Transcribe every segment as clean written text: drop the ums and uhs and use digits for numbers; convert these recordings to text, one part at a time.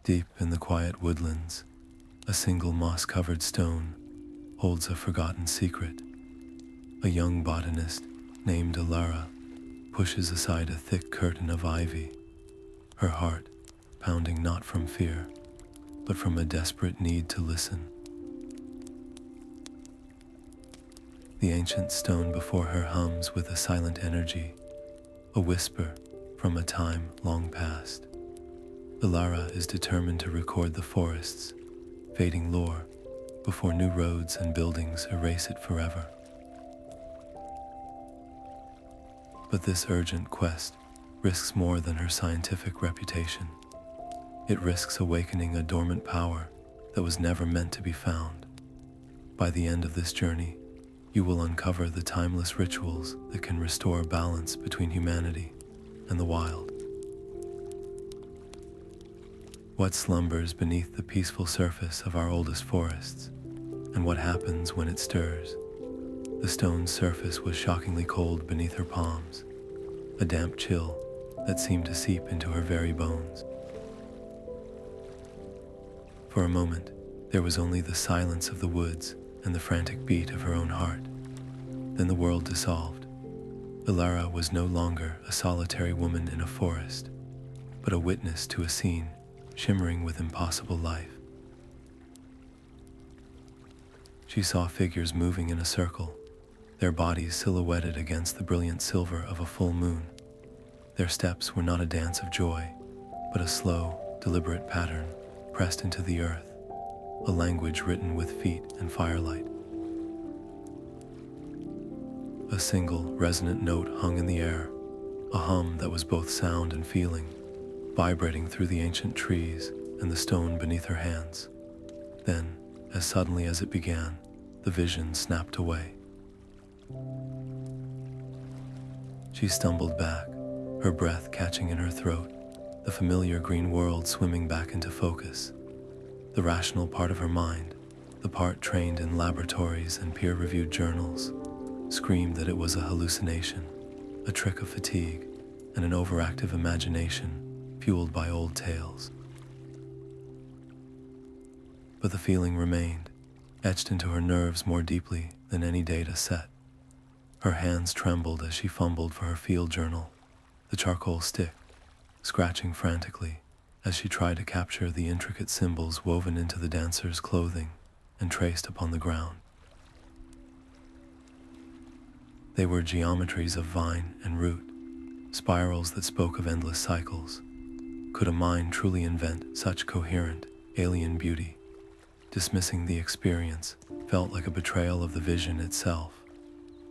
Deep in the quiet woodlands, a single moss-covered stone holds a forgotten secret. A young botanist named Elara pushes aside a thick curtain of ivy, her heart pounding not from fear, but from a desperate need to listen. The ancient stone before her hums with a silent energy, a whisper from a time long past. Elara is determined to record the forest's fading lore before new roads and buildings erase it forever. But this urgent quest risks more than her scientific reputation. It risks awakening a dormant power that was never meant to be found. By the end of this journey, you will uncover the timeless rituals that can restore balance between humanity and the wild. What slumbers beneath the peaceful surface of our oldest forests, and what happens when it stirs? The stone's surface was shockingly cold beneath her palms, a damp chill that seemed to seep into her very bones. For a moment, there was only the silence of the woods and the frantic beat of her own heart. Then the world dissolved. Elara was no longer a solitary woman in a forest, but a witness to a scene shimmering with impossible life. She saw figures moving in a circle, their bodies silhouetted against the brilliant silver of a full moon. Their steps were not a dance of joy, but a slow, deliberate pattern pressed into the earth, a language written with feet and firelight. A single, resonant note hung in the air, a hum that was both sound and feeling, vibrating through the ancient trees and the stone beneath her hands. Then, as suddenly as it began, the vision snapped away. She stumbled back, her breath catching in her throat, the familiar green world swimming back into focus. The rational part of her mind, the part trained in laboratories and peer-reviewed journals, screamed that it was a hallucination, a trick of fatigue, and an overactive imagination fueled by old tales. But the feeling remained, etched into her nerves more deeply than any data set. Her hands trembled as she fumbled for her field journal, the charcoal stick, scratching frantically as she tried to capture the intricate symbols woven into the dancer's clothing and traced upon the ground. They were geometries of vine and root, spirals that spoke of endless cycles. Could a mind truly invent such coherent, alien beauty? Dismissing the experience felt like a betrayal of the vision itself,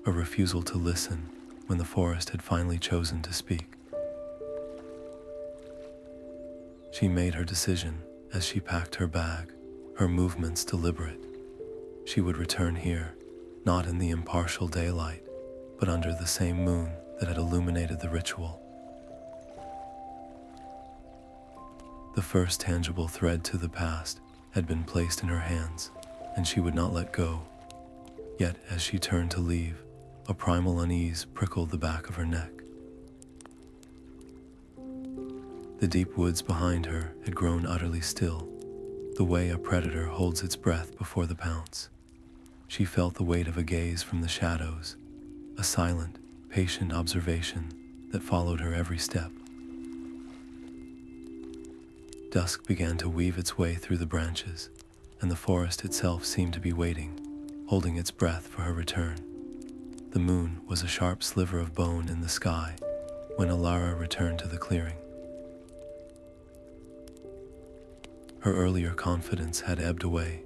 a refusal to listen when the forest had finally chosen to speak. She made her decision as she packed her bag, her movements deliberate. She would return here, not in the impartial daylight, but under the same moon that had illuminated the ritual. The first tangible thread to the past had been placed in her hands, and she would not let go. Yet as she turned to leave, a primal unease prickled the back of her neck. The deep woods behind her had grown utterly still, the way a predator holds its breath before the pounce. She felt the weight of a gaze from the shadows, a silent, patient observation that followed her every step. Dusk began to weave its way through the branches, and the forest itself seemed to be waiting, holding its breath for her return. The moon was a sharp sliver of bone in the sky when Elara returned to the clearing. Her earlier confidence had ebbed away,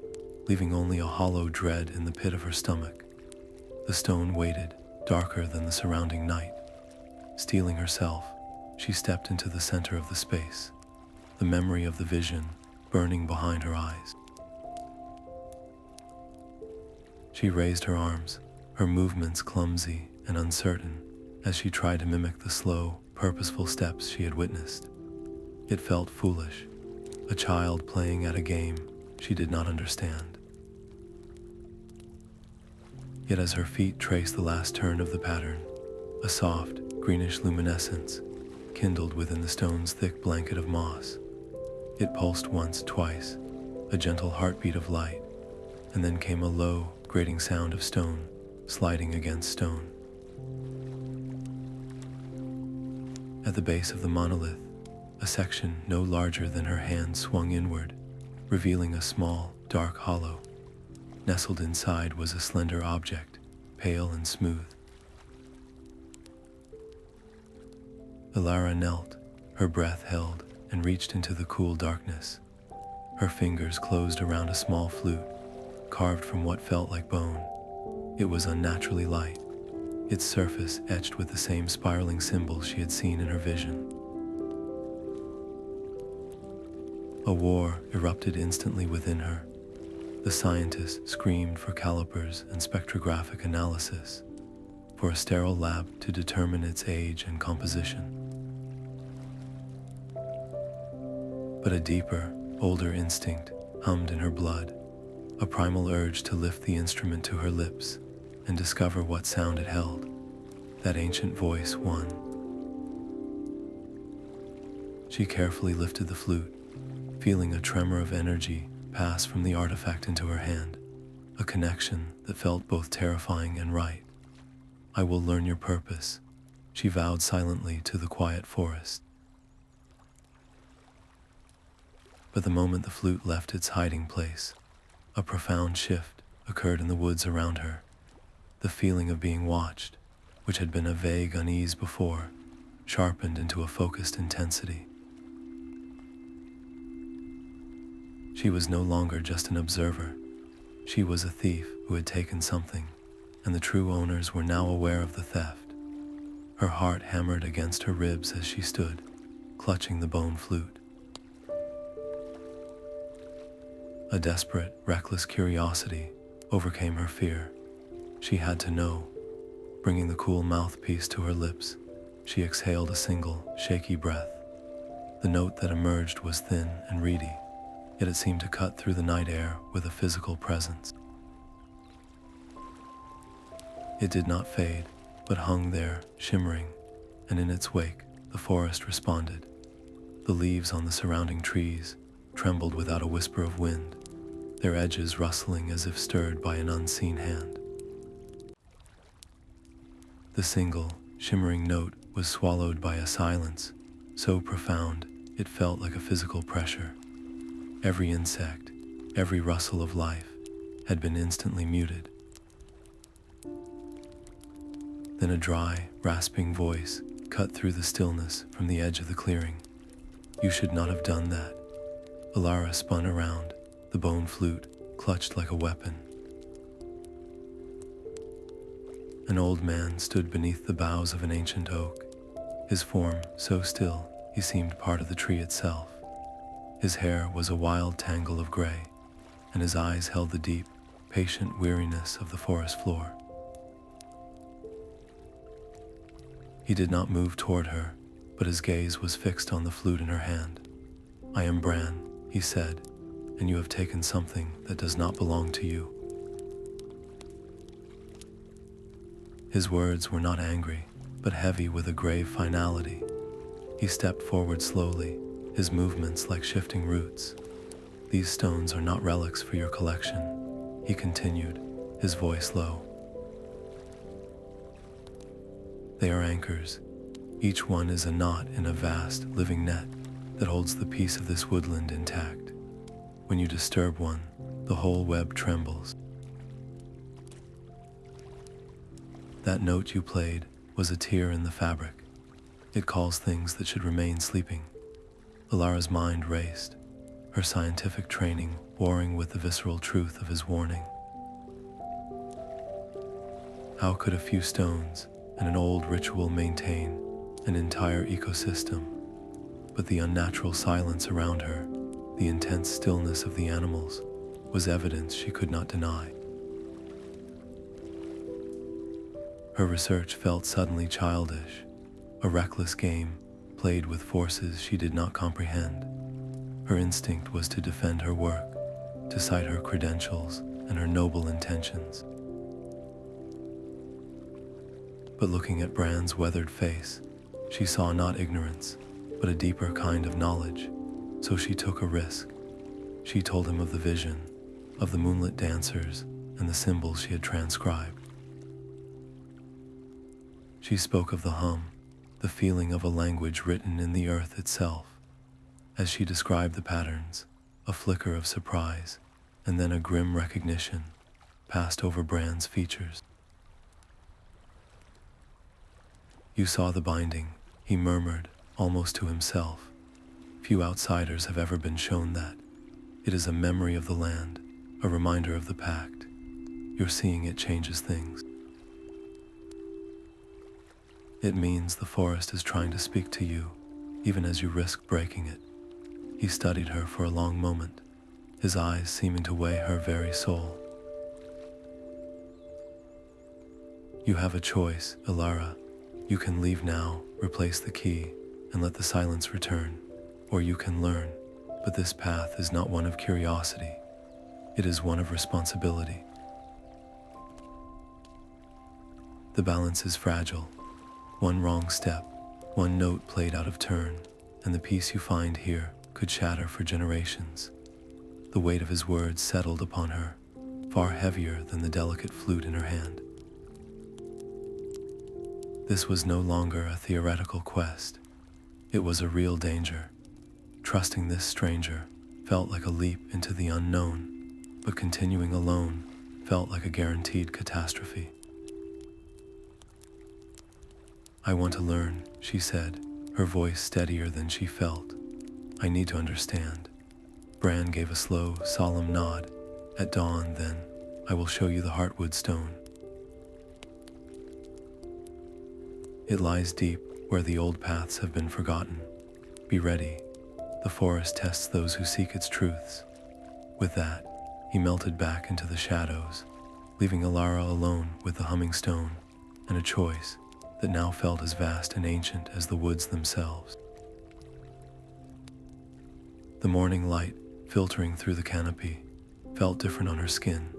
leaving only a hollow dread in the pit of her stomach. The stone waited, darker than the surrounding night. Steeling herself, she stepped into the center of the space, the memory of the vision burning behind her eyes. She raised her arms, her movements clumsy and uncertain, as she tried to mimic the slow, purposeful steps she had witnessed. It felt foolish, a child playing at a game she did not understand. Yet as her feet traced the last turn of the pattern, a soft, greenish luminescence kindled within the stone's thick blanket of moss. It pulsed once, twice, a gentle heartbeat of light, and then came a low, grating sound of stone sliding against stone. At the base of the monolith, a section no larger than her hand swung inward, revealing a small, dark hollow. Nestled inside was a slender object, pale and smooth. Elara knelt, her breath held, and reached into the cool darkness. Her fingers closed around a small flute, carved from what felt like bone. It was unnaturally light, its surface etched with the same spiraling symbols she had seen in her vision. A war erupted instantly within her. The scientist screamed for calipers and spectrographic analysis, for a sterile lab to determine its age and composition. But a deeper, older instinct hummed in her blood, a primal urge to lift the instrument to her lips and discover what sound it held. That ancient voice won. She carefully lifted the flute, feeling a tremor of energy pass from the artifact into her hand, a connection that felt both terrifying and right. "I will learn your purpose," she vowed silently to the quiet forest. But the moment the flute left its hiding place, a profound shift occurred in the woods around her. The feeling of being watched, which had been a vague unease before, sharpened into a focused intensity. She was no longer just an observer. She was a thief who had taken something, and the true owners were now aware of the theft. Her heart hammered against her ribs as she stood, clutching the bone flute. A desperate, reckless curiosity overcame her fear. She had to know. Bringing the cool mouthpiece to her lips, she exhaled a single, shaky breath. The note that emerged was thin and reedy, yet it seemed to cut through the night air with a physical presence. It did not fade, but hung there, shimmering, and in its wake, the forest responded. The leaves on the surrounding trees trembled without a whisper of wind, their edges rustling as if stirred by an unseen hand. The single, shimmering note was swallowed by a silence so profound it felt like a physical pressure. Every insect, every rustle of life had been instantly muted. Then a dry, rasping voice cut through the stillness from the edge of the clearing. "You should not have done that." Elara spun around, the bone flute clutched like a weapon. An old man stood beneath the boughs of an ancient oak, his form so still he seemed part of the tree itself. His hair was a wild tangle of gray, and his eyes held the deep, patient weariness of the forest floor. He did not move toward her, but his gaze was fixed on the flute in her hand. "I am Bran," he said, "and you have taken something that does not belong to you." His words were not angry, but heavy with a grave finality. He stepped forward slowly, his movements like shifting roots. "These stones are not relics for your collection," he continued, his voice low. "They are anchors. Each one is a knot in a vast, living net that holds the piece of this woodland intact. When you disturb one, the whole web trembles. That note you played was a tear in the fabric. It calls things that should remain sleeping." Elara's mind raced, her scientific training warring with the visceral truth of his warning. How could a few stones and an old ritual maintain an entire ecosystem? But the unnatural silence around her, the intense stillness of the animals, was evidence she could not deny. Her research felt suddenly childish, a reckless game played with forces she did not comprehend. Her instinct was to defend her work, to cite her credentials and her noble intentions. But looking at Bran's weathered face, she saw not ignorance, but a deeper kind of knowledge, So she took a risk. She told him of the vision, of the moonlit dancers, and the symbols she had transcribed. She spoke of the hum, the feeling of a language written in the earth itself. As she described the patterns, a flicker of surprise, and then a grim recognition passed over Bran's features. "You saw the binding," he murmured, almost to himself. "Few outsiders have ever been shown that. It is a memory of the land, a reminder of the Pact. Your seeing it changes things. It means the forest is trying to speak to you, even as you risk breaking it." He studied her for a long moment, his eyes seeming to weigh her very soul. "You have a choice, Elara. You can leave now, replace the key, and let the silence return, or you can learn, but this path is not one of curiosity. It is one of responsibility. The balance is fragile. One wrong step, one note played out of turn, and the peace you find here could shatter for generations." The weight of his words settled upon her, far heavier than the delicate flute in her hand. This was no longer a theoretical quest. It was a real danger. Trusting this stranger felt like a leap into the unknown, but continuing alone felt like a guaranteed catastrophe. "I want to learn," she said, her voice steadier than she felt. "I need to understand." Bran gave a slow, solemn nod. "At dawn, then, I will show you the Heartwood stone. It lies deep where the old paths have been forgotten. Be ready. The forest tests those who seek its truths." With that, he melted back into the shadows, leaving Elara alone with the humming stone and a choice that now felt as vast and ancient as the woods themselves. The morning light, filtering through the canopy, felt different on her skin,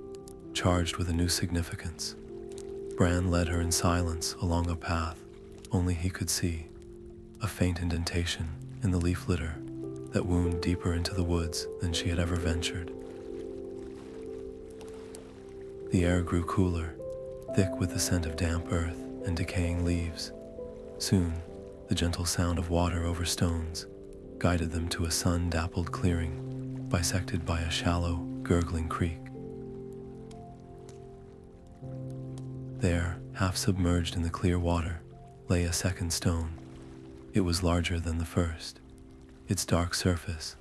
charged with a new significance. Bran led her in silence along a path only he could see, a faint indentation in the leaf litter that wound deeper into the woods than she had ever ventured. The air grew cooler, thick with the scent of damp earth and decaying leaves. Soon, the gentle sound of water over stones guided them to a sun-dappled clearing, bisected by a shallow, gurgling creek. There, half submerged in the clear water, lay a second stone. It was larger than the first, its dark surface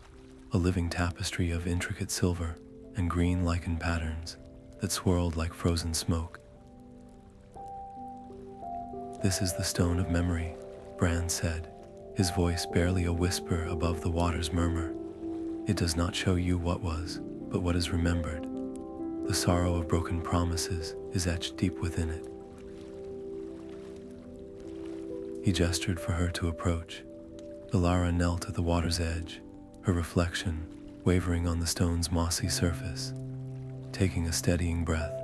a living tapestry of intricate silver and green lichen patterns that swirled like frozen smoke. "This is the stone of memory," Bran said, his voice barely a whisper above the water's murmur. "It does not show you what was, but what is remembered. The sorrow of broken promises is etched deep within it." He gestured for her to approach. Elara knelt at the water's edge, her reflection wavering on the stone's mossy surface. Taking a steadying breath,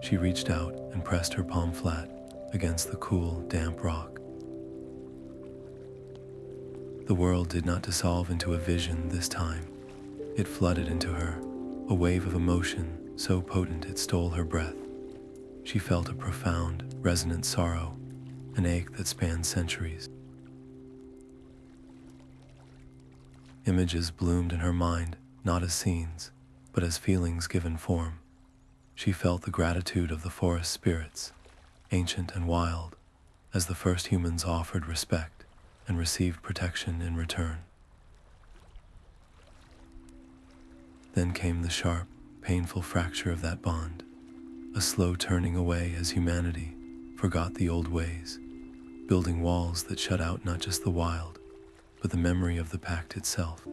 she reached out and pressed her palm flat against the cool, damp rock. The world did not dissolve into a vision this time. It flooded into her, a wave of emotion so potent it stole her breath. She felt a profound, resonant sorrow, an ache that spanned centuries. Images bloomed in her mind, not as scenes, but as feelings given form. She felt the gratitude of the forest spirits, ancient and wild, as the first humans offered respect and received protection in return. Then came the sharp, painful fracture of that bond, a slow turning away as humanity forgot the old ways, building walls that shut out not just the wild, but the memory of the Pact itself.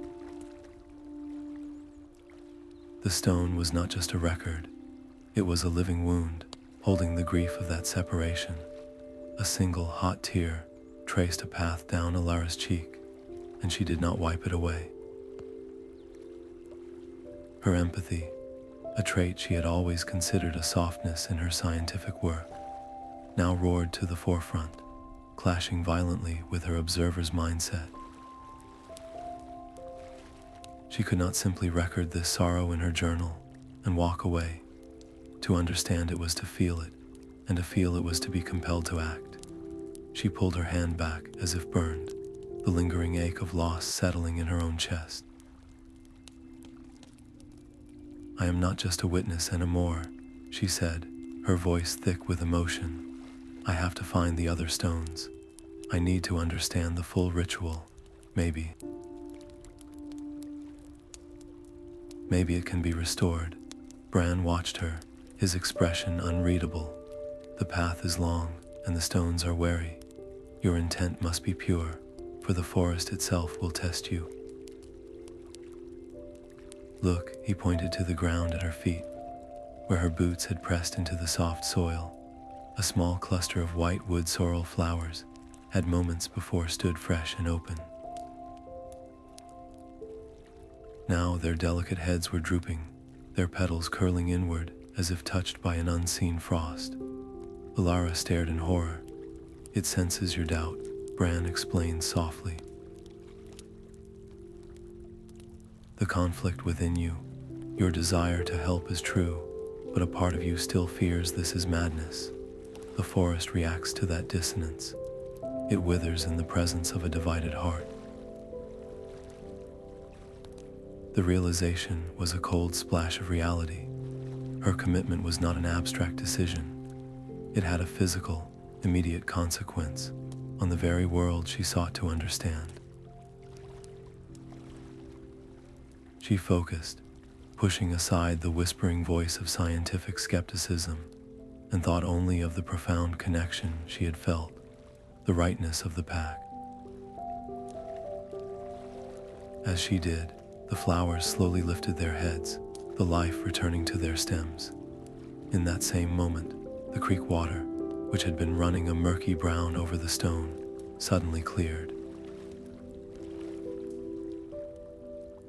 The stone was not just a record, it was a living wound, holding the grief of that separation. A single hot tear traced a path down Elara's cheek, and she did not wipe it away. Her empathy, a trait she had always considered a softness in her scientific work, now roared to the forefront, clashing violently with her observer's mindset. She could not simply record this sorrow in her journal and walk away. To understand it was to feel it, and to feel it was to be compelled to act. She pulled her hand back as if burned, the lingering ache of loss settling in her own chest. "I am not just a witness anymore," she said, her voice thick with emotion. "I have to find the other stones. I need to understand the full ritual. Maybe it can be restored." Bran watched her, his expression unreadable. "The path is long, and the stones are wary. Your intent must be pure, for the forest itself will test you." "Look," he pointed to the ground at her feet, where her boots had pressed into the soft soil. A small cluster of white wood sorrel flowers had moments before stood fresh and open. Now their delicate heads were drooping, their petals curling inward as if touched by an unseen frost. Elara stared in horror. "It senses your doubt," Bran explained softly. "The conflict within you, your desire to help is true, but a part of you still fears this is madness. The forest reacts to that dissonance. It withers in the presence of a divided heart." The realization was a cold splash of reality. Her commitment was not an abstract decision. It had a physical, immediate consequence on the very world she sought to understand. She focused, pushing aside the whispering voice of scientific skepticism, and thought only of the profound connection she had felt, the rightness of the pact. As she did, the flowers slowly lifted their heads, the life returning to their stems. In that same moment, the creek water, which had been running a murky brown over the stone, suddenly cleared.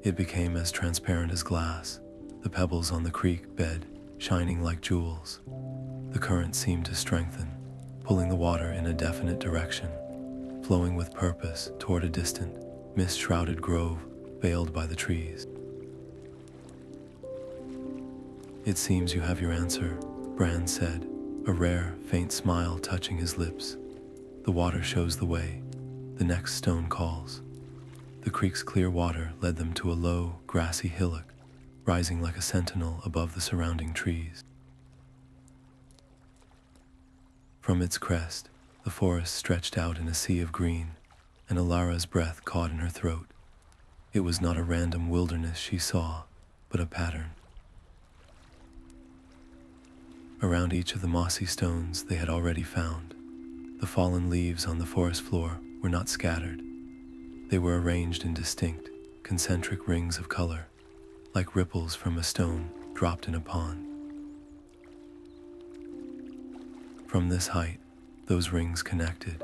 It became as transparent as glass, the pebbles on the creek bed shining like jewels. The current seemed to strengthen, pulling the water in a definite direction, flowing with purpose toward a distant, mist-shrouded grove veiled by the trees. "It seems you have your answer," Bran said, a rare, faint smile touching his lips. "The water shows the way. The next stone calls." The creek's clear water led them to a low, grassy hillock, rising like a sentinel above the surrounding trees. From its crest, the forest stretched out in a sea of green, and Elara's breath caught in her throat. It was not a random wilderness she saw, but a pattern. Around each of the mossy stones they had already found, the fallen leaves on the forest floor were not scattered. They were arranged in distinct, concentric rings of color, like ripples from a stone dropped in a pond. From this height, those rings connected,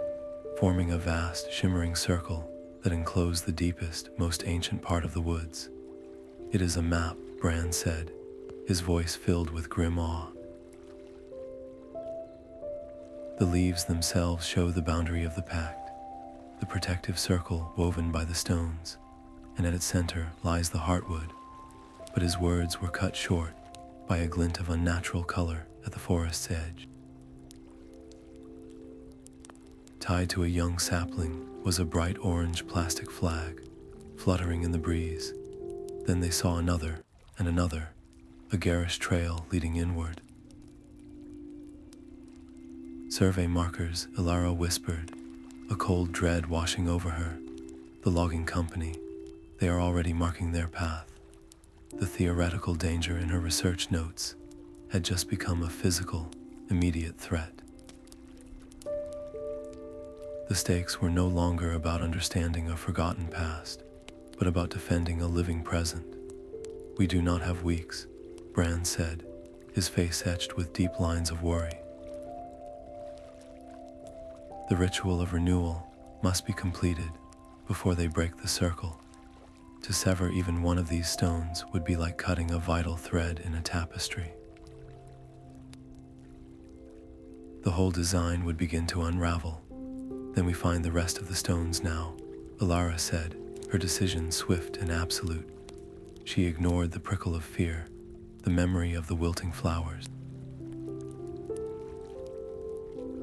forming a vast, shimmering circle that enclosed the deepest, most ancient part of the woods. "It is a map," Bran said, his voice filled with grim awe. The leaves themselves show the boundary of the pact, the protective circle woven by the stones, and at its center lies the Heartwood. But his words were cut short by a glint of unnatural color at the forest's edge. Tied to a young sapling was a bright orange plastic flag, fluttering in the breeze. Then they saw another and another, a garish trail leading inward. "Survey markers," Elara whispered, a cold dread washing over her. "The logging company, they are already marking their path." The theoretical danger in her research notes had just become a physical, immediate threat. The stakes were no longer about understanding a forgotten past, but about defending a living present. "We do not have weeks," Bran said, his face etched with deep lines of worry. "The ritual of renewal must be completed before they break the circle. To sever even one of these stones would be like cutting a vital thread in a tapestry. The whole design would begin to unravel. Then we find the rest of the stones now," Elara said, her decision swift and absolute. She ignored the prickle of fear, the memory of the wilting flowers.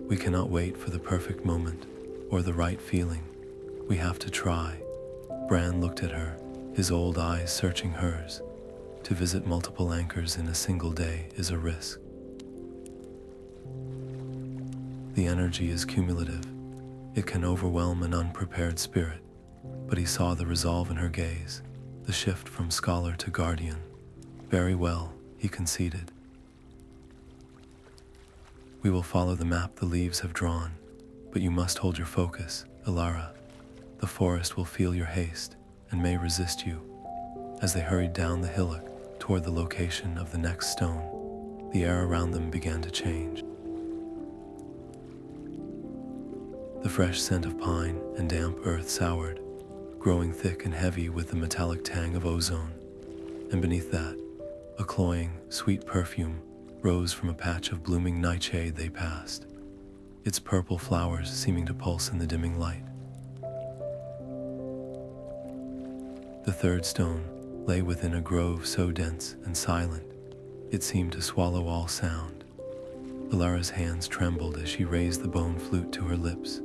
We cannot wait for the perfect moment or the right feeling. We have to try. Bran looked at her, his old eyes searching hers. To visit multiple anchors in a single day is a risk. The energy is cumulative. It can overwhelm an unprepared spirit, but he saw the resolve in her gaze, the shift from scholar to guardian. Very well, he conceded. We will follow the map the leaves have drawn, but you must hold your focus, Elara. The forest will feel your haste and may resist you. As they hurried down the hillock toward the location of the next stone, the air around them began to change. The fresh scent of pine and damp earth soured, growing thick and heavy with the metallic tang of ozone. And beneath that, a cloying, sweet perfume rose from a patch of blooming nightshade they passed, its purple flowers seeming to pulse in the dimming light. The third stone lay within a grove so dense and silent, it seemed to swallow all sound. Elara's hands trembled as she raised the bone flute to her lips,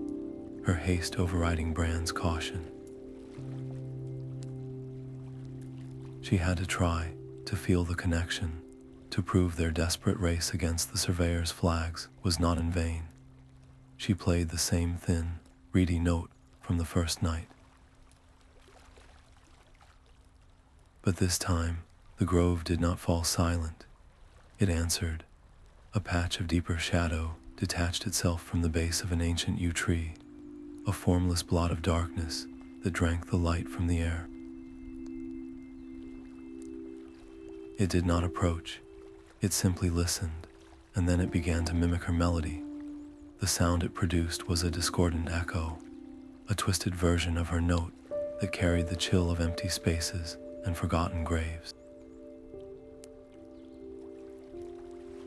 her haste overriding Bran's caution. She had to try to feel the connection, to prove their desperate race against the surveyor's flags was not in vain. She played the same thin, reedy note from the first night. But this time, the grove did not fall silent. It answered. A patch of deeper shadow detached itself from the base of an ancient yew tree, a formless blot of darkness that drank the light from the air. It did not approach. It simply listened, and then it began to mimic her melody. The sound it produced was a discordant echo, a twisted version of her note that carried the chill of empty spaces and forgotten graves.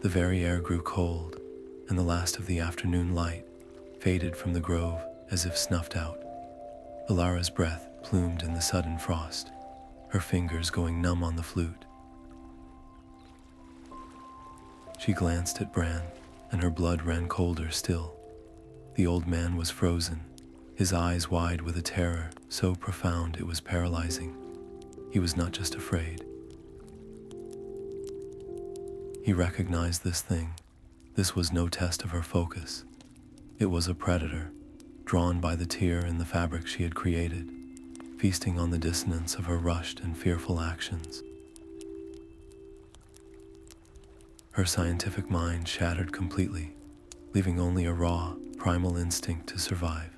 The very air grew cold, and the last of the afternoon light faded from the grove as if snuffed out. Elara's breath plumed in the sudden frost, her fingers going numb on the flute. She glanced at Bran, and her blood ran colder still. The old man was frozen, his eyes wide with a terror so profound it was paralyzing. He was not just afraid. He recognized this thing. This was no test of her focus. It was a predator, drawn by the tear in the fabric she had created, feasting on the dissonance of her rushed and fearful actions. Her scientific mind shattered completely, leaving only a raw, primal instinct to survive.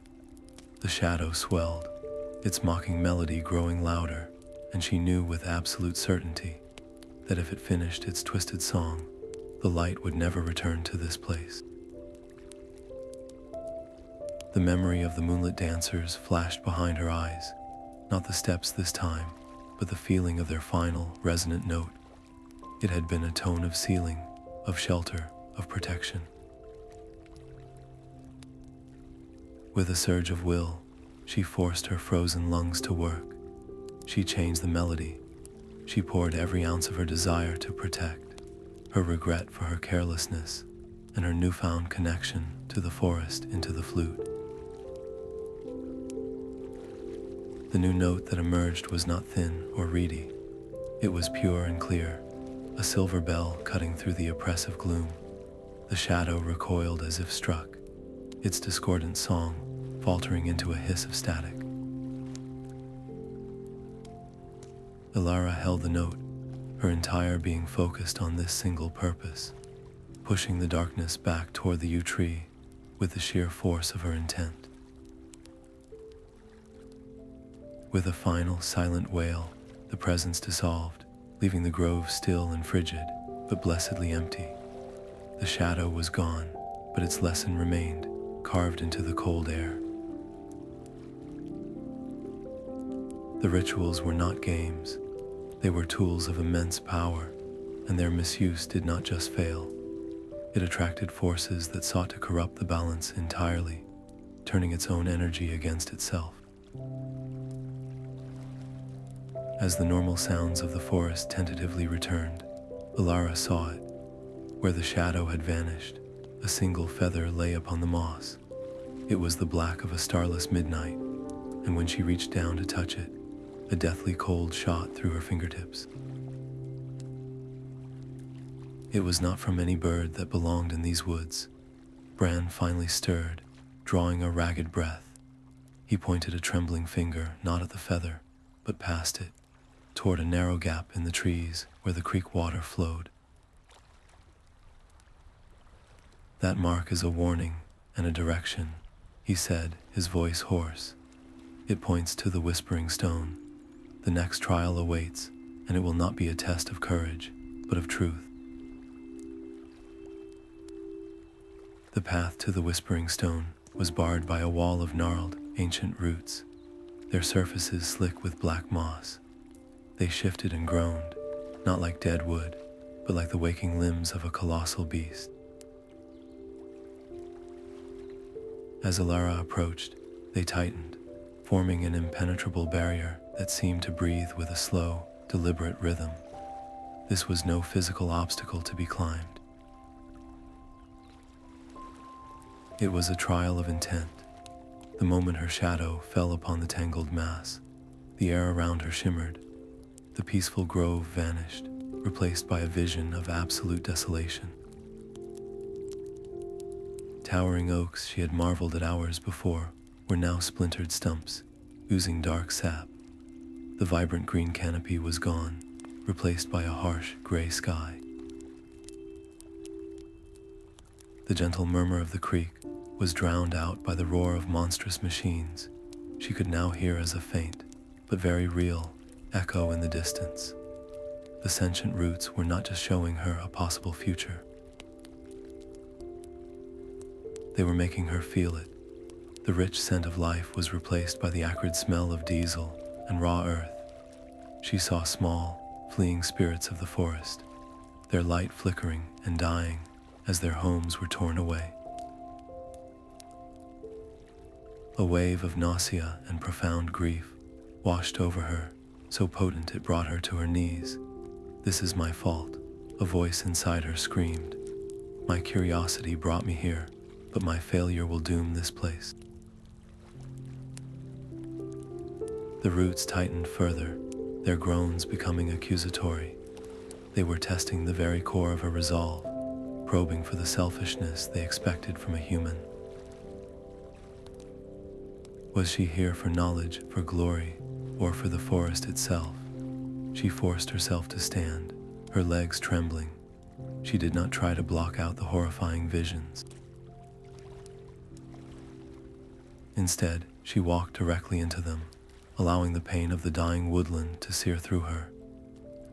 The shadow swelled, its mocking melody growing louder, and she knew with absolute certainty that if it finished its twisted song, the light would never return to this place. The memory of the moonlit dancers flashed behind her eyes, not the steps this time, but the feeling of their final, resonant note. It had been a tone of sealing, of shelter, of protection. With a surge of will, she forced her frozen lungs to work. She changed the melody. She poured every ounce of her desire to protect, her regret for her carelessness, and her newfound connection to the forest into the flute. The new note that emerged was not thin or reedy. It was pure and clear, a silver bell cutting through the oppressive gloom. The shadow recoiled as if struck, its discordant song faltering into a hiss of static. Elara held the note, her entire being focused on this single purpose, pushing the darkness back toward the yew tree with the sheer force of her intent. With a final silent wail, the presence dissolved, leaving the grove still and frigid, but blessedly empty. The shadow was gone, but its lesson remained, carved into the cold air. The rituals were not games. They were tools of immense power, and their misuse did not just fail. It attracted forces that sought to corrupt the balance entirely, turning its own energy against itself. As the normal sounds of the forest tentatively returned, Elara saw it. Where the shadow had vanished, a single feather lay upon the moss. It was the black of a starless midnight, and when she reached down to touch it, a deathly cold shot through her fingertips. It was not from any bird that belonged in these woods. Bran finally stirred, drawing a ragged breath. He pointed a trembling finger not at the feather, but past it, toward a narrow gap in the trees where the creek water flowed. "That mark is a warning and a direction," he said, his voice hoarse. "It points to the Whispering Stone. The next trial awaits, and it will not be a test of courage, but of truth." The path to the Whispering Stone was barred by a wall of gnarled, ancient roots, their surfaces slick with black moss. They shifted and groaned, not like dead wood, but like the waking limbs of a colossal beast. As Elara approached, they tightened, forming an impenetrable barrier that seemed to breathe with a slow, deliberate rhythm. This was no physical obstacle to be climbed. It was a trial of intent. The moment her shadow fell upon the tangled mass, the air around her shimmered. The peaceful grove vanished, replaced by a vision of absolute desolation. Towering oaks she had marveled at hours before were now splintered stumps, oozing dark sap. The vibrant green canopy was gone, replaced by a harsh gray sky. The gentle murmur of the creek was drowned out by the roar of monstrous machines she could now hear as a faint, but very real, echo in the distance. The sentient roots were not just showing her a possible future. They were making her feel it. The rich scent of life was replaced by the acrid smell of diesel and raw earth. She saw small, fleeing spirits of the forest, their light flickering and dying as their homes were torn away. A wave of nausea and profound grief washed over her, so potent it brought her to her knees. "This is my fault," a voice inside her screamed. "My curiosity brought me here, but my failure will doom this place." The roots tightened further, their groans becoming accusatory. They were testing the very core of her resolve, probing for the selfishness they expected from a human. Was she here for knowledge, for glory, or for the forest itself? She forced herself to stand, her legs trembling. She did not try to block out the horrifying visions. Instead, she walked directly into them, allowing the pain of the dying woodland to sear through her.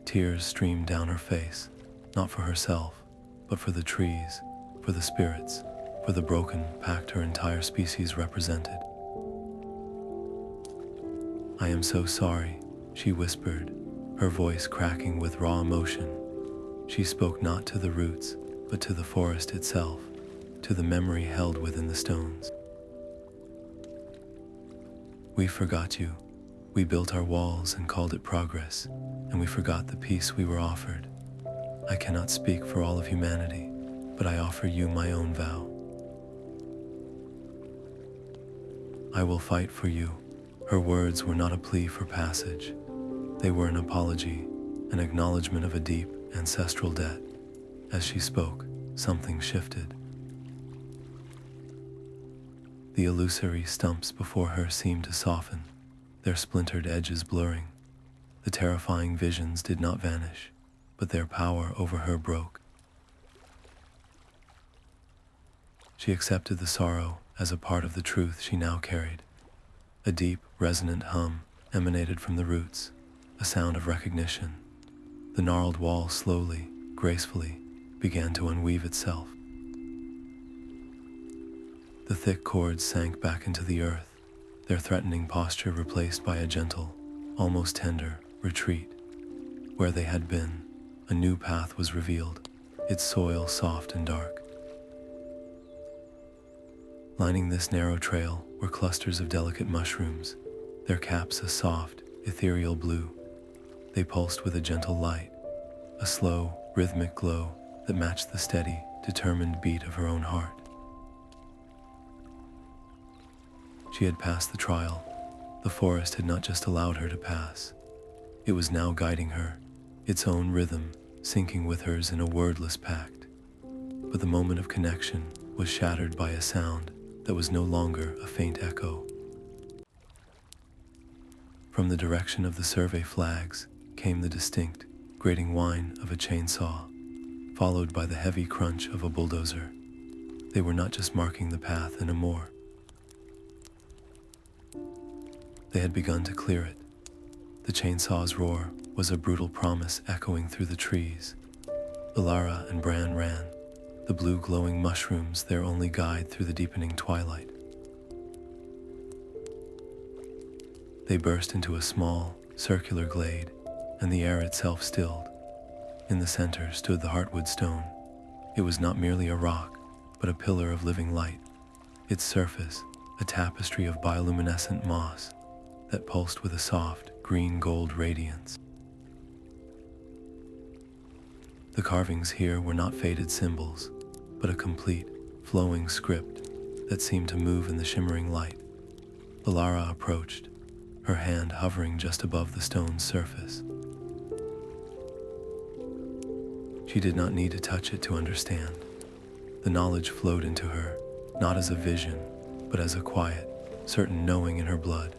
Tears streamed down her face, not for herself, but for the trees, for the spirits, for the broken pact her entire species represented. "I am so sorry," she whispered, her voice cracking with raw emotion. She spoke not to the roots, but to the forest itself, to the memory held within the stones. "We forgot you. We built our walls and called it progress, and we forgot the peace we were offered. I cannot speak for all of humanity, but I offer you my own vow. I will fight for you." Her words were not a plea for passage. They were an apology, an acknowledgement of a deep, ancestral debt. As she spoke, something shifted. The illusory stumps before her seemed to soften, their splintered edges blurring. The terrifying visions did not vanish, but their power over her broke. She accepted the sorrow as a part of the truth she now carried. A deep, resonant hum emanated from the roots, a sound of recognition. The gnarled wall slowly, gracefully, began to unweave itself. The thick cords sank back into the earth, their threatening posture replaced by a gentle, almost tender, retreat. Where they had been, a new path was revealed, its soil soft and dark. Lining this narrow trail were clusters of delicate mushrooms, their caps a soft, ethereal blue. They pulsed with a gentle light, a slow, rhythmic glow that matched the steady, determined beat of her own heart. She had passed the trial. The forest had not just allowed her to pass. It was now guiding her, its own rhythm syncing with hers in a wordless pact. But the moment of connection was shattered by a sound that was no longer a faint echo. From the direction of the survey flags came the distinct, grating whine of a chainsaw, followed by the heavy crunch of a bulldozer. They were not just marking the path anymore. They had begun to clear it. The chainsaw's roar was a brutal promise echoing through the trees. Elara and Bran ran, the blue glowing mushrooms their only guide through the deepening twilight. They burst into a small, circular glade, and the air itself stilled. In the center stood the Heartwood stone. It was not merely a rock, but a pillar of living light. Its surface, a tapestry of bioluminescent moss that pulsed with a soft, green-gold radiance. The carvings here were not faded symbols, but a complete, flowing script that seemed to move in the shimmering light. Elara approached, her hand hovering just above the stone's surface. She did not need to touch it to understand. The knowledge flowed into her, not as a vision, but as a quiet, certain knowing in her blood.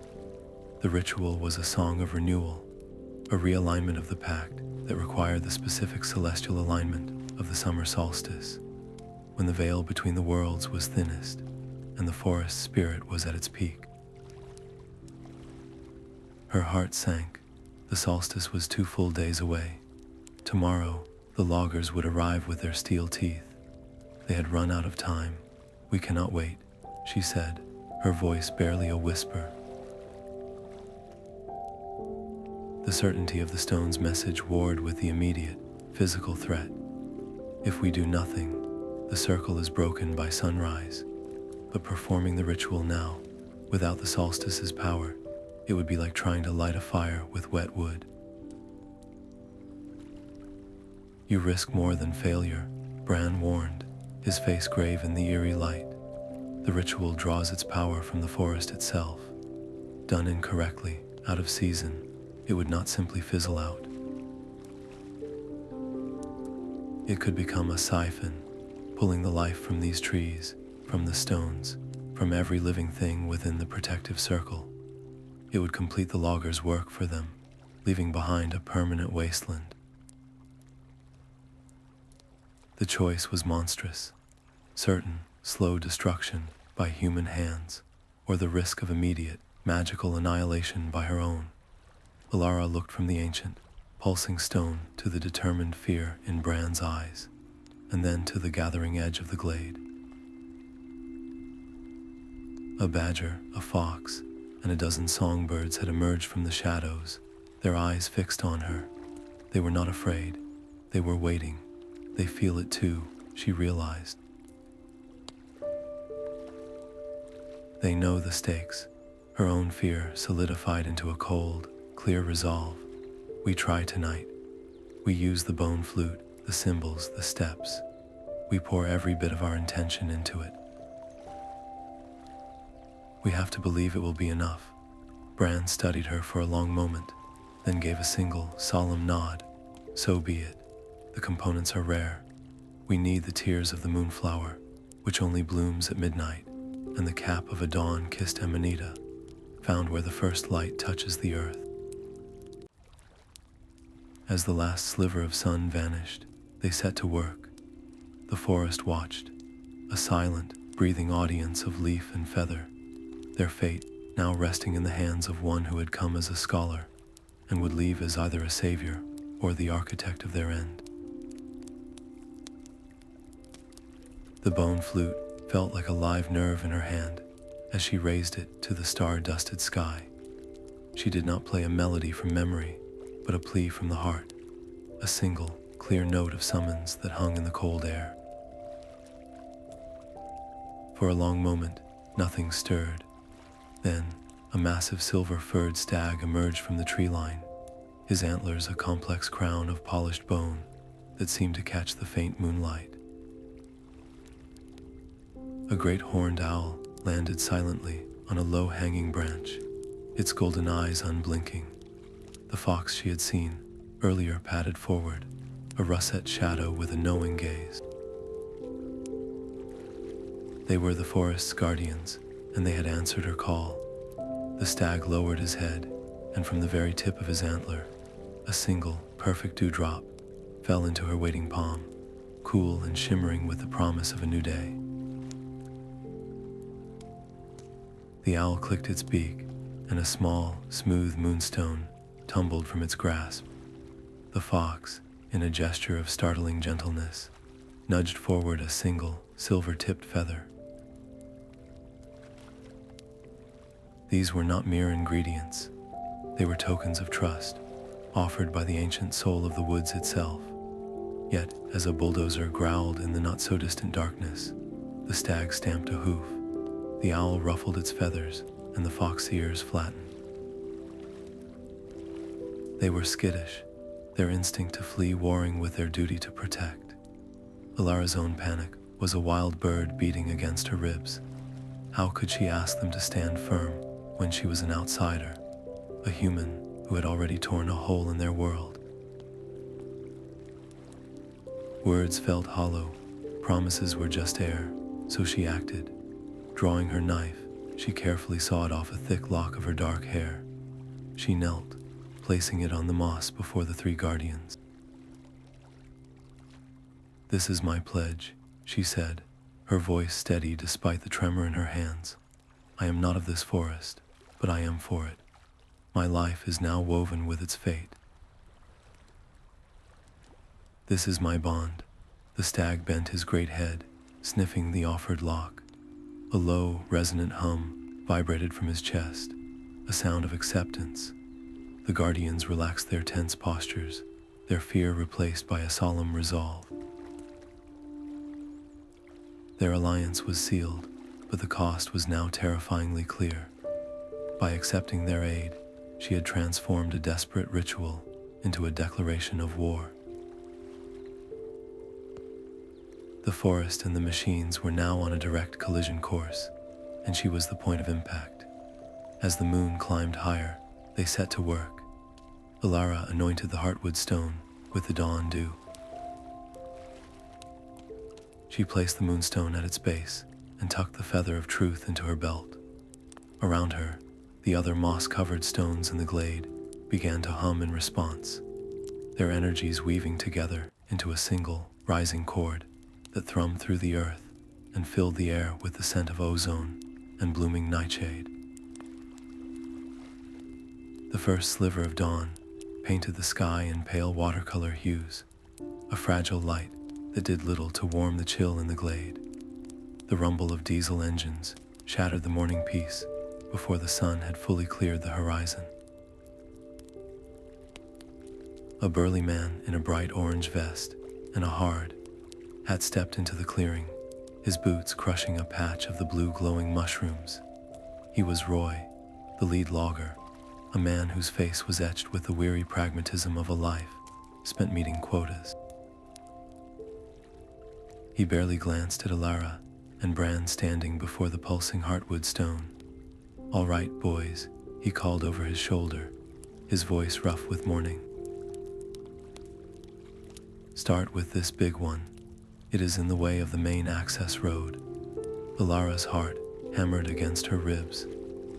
The ritual was a song of renewal, a realignment of the pact that required the specific celestial alignment of the summer solstice, when the veil between the worlds was thinnest and the forest's spirit was at its peak. Her heart sank. The solstice was 2 full days away. Tomorrow, the loggers would arrive with their steel teeth. They had run out of time. "We cannot wait," she said, her voice barely a whisper. The certainty of the stone's message warred with the immediate, physical threat. If we do nothing, the circle is broken by sunrise. But performing the ritual now, without the solstice's power, it would be like trying to light a fire with wet wood. "You risk more than failure," Bran warned, his face grave in the eerie light. The ritual draws its power from the forest itself. Done incorrectly, out of season, it would not simply fizzle out. It could become a siphon, pulling the life from these trees, from the stones, from every living thing within the protective circle. It would complete the loggers' work for them, leaving behind a permanent wasteland. The choice was monstrous: certain, slow destruction by human hands, or the risk of immediate, magical annihilation by her own. Elara looked from the ancient, pulsing stone to the determined fear in Bran's eyes, and then to the gathering edge of the glade. A badger, a fox, and a dozen songbirds had emerged from the shadows, their eyes fixed on her. They were not afraid. They were waiting. They feel it too, she realized. They know the stakes. Her own fear solidified into a cold, clear resolve. We try tonight. We use the bone flute, the symbols, the steps. We pour every bit of our intention into it. We have to believe it will be enough. Bran studied her for a long moment, then gave a single, solemn nod. So be it. The components are rare. We need the tears of the moonflower, which only blooms at midnight, and the cap of a dawn-kissed amanita, found where the first light touches the earth. As the last sliver of sun vanished, they set to work. The forest watched, a silent, breathing audience of leaf and feather, their fate now resting in the hands of one who had come as a scholar and would leave as either a savior or the architect of their end. The bone flute felt like a live nerve in her hand as she raised it to the star-dusted sky. She did not play a melody from memory, but a plea from the heart, a single, clear note of summons that hung in the cold air. For a long moment, nothing stirred. Then, a massive silver-furred stag emerged from the tree line. his antlers a complex crown of polished bone that seemed to catch the faint moonlight. A great horned owl landed silently on a low-hanging branch, its golden eyes unblinking. The fox she had seen earlier padded forward, a russet shadow with a knowing gaze. They were the forest's guardians, and they had answered her call. The stag lowered his head, and from the very tip of his antler, a single, perfect dewdrop fell into her waiting palm, cool and shimmering with the promise of a new day. The owl clicked its beak, and a small, smooth moonstone tumbled from its grasp. The fox, in a gesture of startling gentleness, nudged forward a single, silver-tipped feather. These were not mere ingredients. They were tokens of trust, offered by the ancient soul of the woods itself. Yet, as a bulldozer growled in the not-so-distant darkness, the stag stamped a hoof, the owl ruffled its feathers, and the fox's ears flattened. They were skittish, their instinct to flee warring with their duty to protect. Elara's own panic was a wild bird beating against her ribs. How could she ask them to stand firm when she was an outsider, a human who had already torn a hole in their world? Words felt hollow, promises were just air, so she acted. Drawing her knife, she carefully sawed off a thick lock of her dark hair. She knelt, placing it on the moss before the three guardians. "This is my pledge," she said, her voice steady despite the tremor in her hands. "I am not of this forest, but I am for it. My life is now woven with its fate. This is my bond." The stag bent his great head, sniffing the offered lock. A low, resonant hum vibrated from his chest, a sound of acceptance. The guardians relaxed their tense postures, their fear replaced by a solemn resolve. Their alliance was sealed, but the cost was now terrifyingly clear. By accepting their aid, she had transformed a desperate ritual into a declaration of war. The forest and the machines were now on a direct collision course, and she was the point of impact. As the moon climbed higher, they set to work. Elara anointed the Heartwood stone with the dawn dew. She placed the moonstone at its base and tucked the feather of truth into her belt. Around her, the other moss-covered stones in the glade began to hum in response, their energies weaving together into a single, rising chord that thrummed through the earth and filled the air with the scent of ozone and blooming nightshade. The first sliver of dawn painted the sky in pale watercolor hues, a fragile light that did little to warm the chill in the glade. The rumble of diesel engines shattered the morning peace before the sun had fully cleared the horizon. A burly man in a bright orange vest and a hard hat stepped into the clearing, his boots crushing a patch of the blue glowing mushrooms. He was Roy, the lead logger, a man whose face was etched with the weary pragmatism of a life spent meeting quotas. He barely glanced at Elara and Bran standing before the pulsing Heartwood stone. "All right, boys," he called over his shoulder, his voice rough with mourning. "Start with this big one. It is in the way of the main access road." Elara's heart hammered against her ribs,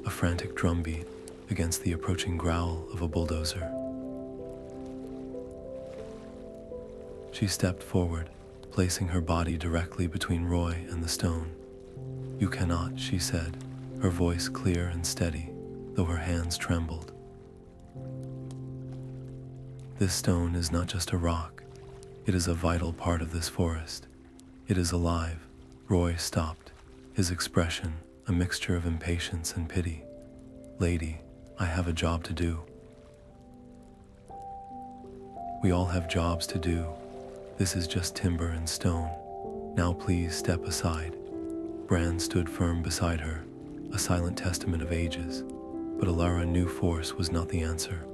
a frantic drumbeat against the approaching growl of a bulldozer. She stepped forward, placing her body directly between Roy and the stone. "You cannot," she said, her voice clear and steady, though her hands trembled. "This stone is not just a rock. It is a vital part of this forest. It is alive." Roy stopped, his expression a mixture of impatience and pity. "Lady, I have a job to do." "We all have jobs to do. This is just timber and stone. Now please step aside." Bran stood firm beside her, a silent testament of ages, but Elara knew force was not the answer.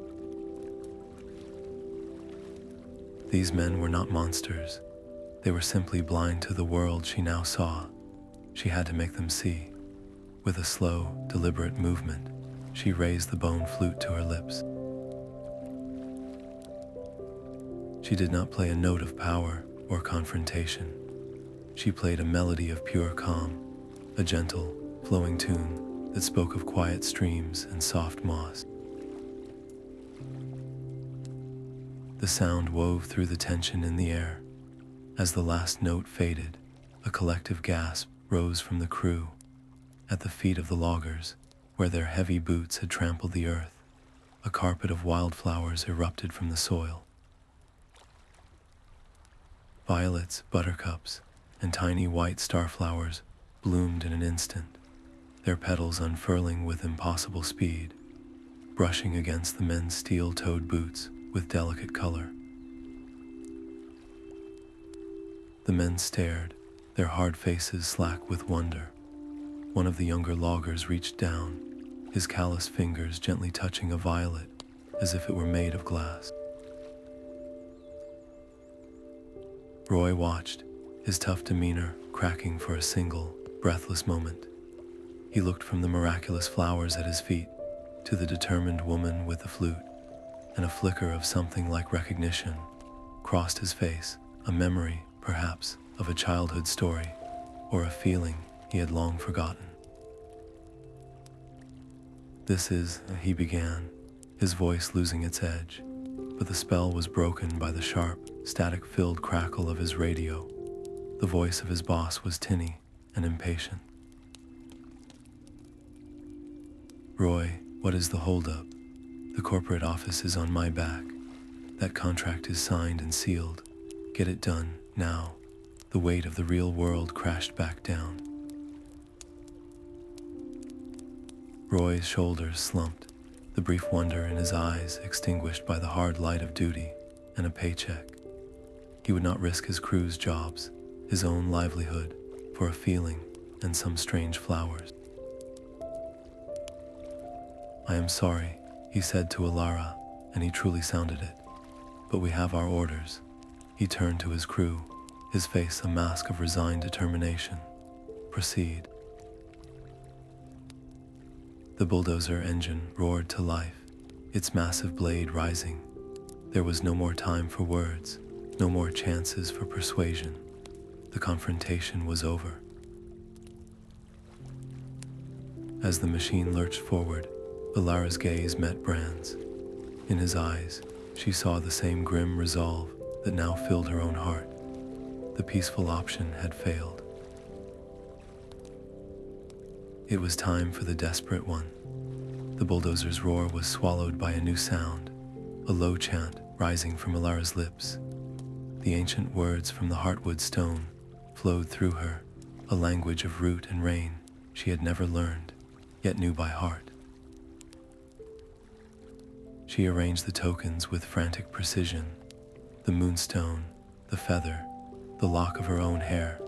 These men were not monsters. They were simply blind to the world she now saw. She had to make them see. With a slow, deliberate movement, she raised the bone flute to her lips. She did not play a note of power or confrontation. She played a melody of pure calm, a gentle, flowing tune that spoke of quiet streams and soft moss. The sound wove through the tension in the air. As the last note faded, a collective gasp rose from the crew. At the feet of the loggers, where their heavy boots had trampled the earth, a carpet of wildflowers erupted from the soil. Violets, buttercups, and tiny white starflowers bloomed in an instant, their petals unfurling with impossible speed, brushing against the men's steel-toed boots with delicate color. The men stared, their hard faces slack with wonder. One of the younger loggers reached down, his calloused fingers gently touching a violet as if it were made of glass. Roy watched, his tough demeanor cracking for a single, breathless moment. He looked from the miraculous flowers at his feet to the determined woman with the flute, and a flicker of something like recognition crossed his face, a memory, perhaps, of a childhood story, or a feeling he had long forgotten. "This is," he began, his voice losing its edge, but the spell was broken by the sharp, static-filled crackle of his radio. The voice of his boss was tinny and impatient. "Roy, what is the holdup? The corporate office is on my back. That contract is signed and sealed. Get it done, now." The weight of the real world crashed back down. Roy's shoulders slumped, the brief wonder in his eyes extinguished by the hard light of duty and a paycheck. He would not risk his crew's jobs, his own livelihood, for a feeling and some strange flowers. "I am sorry," he said to Elara, and he truly sounded it. "But we have our orders." He turned to his crew, his face a mask of resigned determination. "Proceed." The bulldozer engine roared to life, its massive blade rising. There was no more time for words, no more chances for persuasion. The confrontation was over. As the machine lurched forward, Elara's gaze met Bran's. In his eyes, she saw the same grim resolve that now filled her own heart. The peaceful option had failed. It was time for the desperate one. The bulldozer's roar was swallowed by a new sound, a low chant rising from Elara's lips. The ancient words from the Heartwood stone flowed through her, a language of root and rain she had never learned, yet knew by heart. She arranged the tokens with frantic precision, the moonstone, the feather, the lock of her own hair,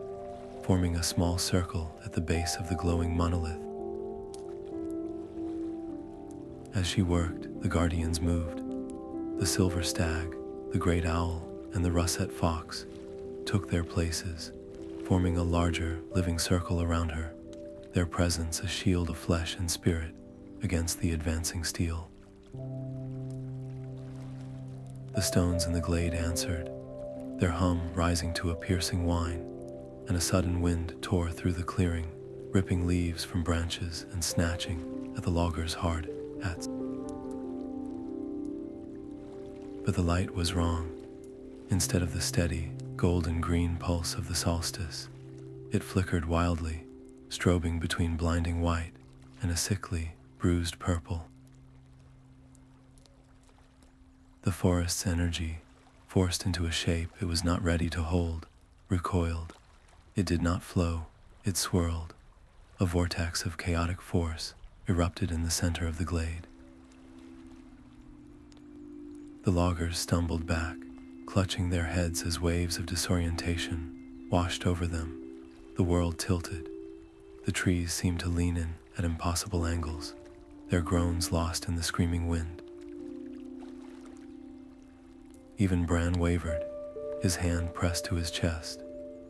forming a small circle at the base of the glowing monolith. As she worked, the guardians moved. The silver stag, the great owl, and the russet fox took their places, forming a larger, living circle around her, their presence a shield of flesh and spirit against the advancing steel. The stones in the glade answered, their hum rising to a piercing whine, and a sudden wind tore through the clearing, ripping leaves from branches and snatching at the loggers' hard hats. But the light was wrong. Instead of the steady, golden-green pulse of the solstice, it flickered wildly, strobing between blinding white and a sickly, bruised purple. The forest's energy, forced into a shape it was not ready to hold, recoiled. It did not flow, it swirled. A vortex of chaotic force erupted in the center of the glade. The loggers stumbled back, clutching their heads as waves of disorientation washed over them. The world tilted. The trees seemed to lean in at impossible angles, their groans lost in the screaming wind. Even Bran wavered, his hand pressed to his chest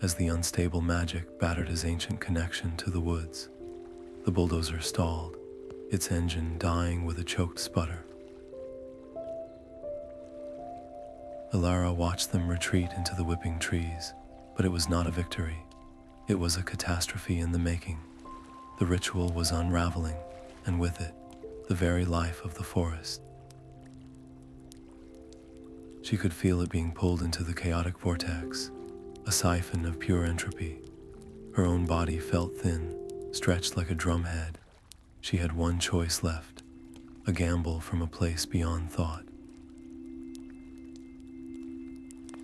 as the unstable magic battered his ancient connection to the woods. The bulldozer stalled, its engine dying with a choked sputter. Elara watched them retreat into the whipping trees, but it was not a victory. It was a catastrophe in the making. The ritual was unraveling, and with it, the very life of the forest. She could feel it being pulled into the chaotic vortex, a siphon of pure entropy. Her own body felt thin, stretched like a drumhead. She had one choice left, a gamble from a place beyond thought.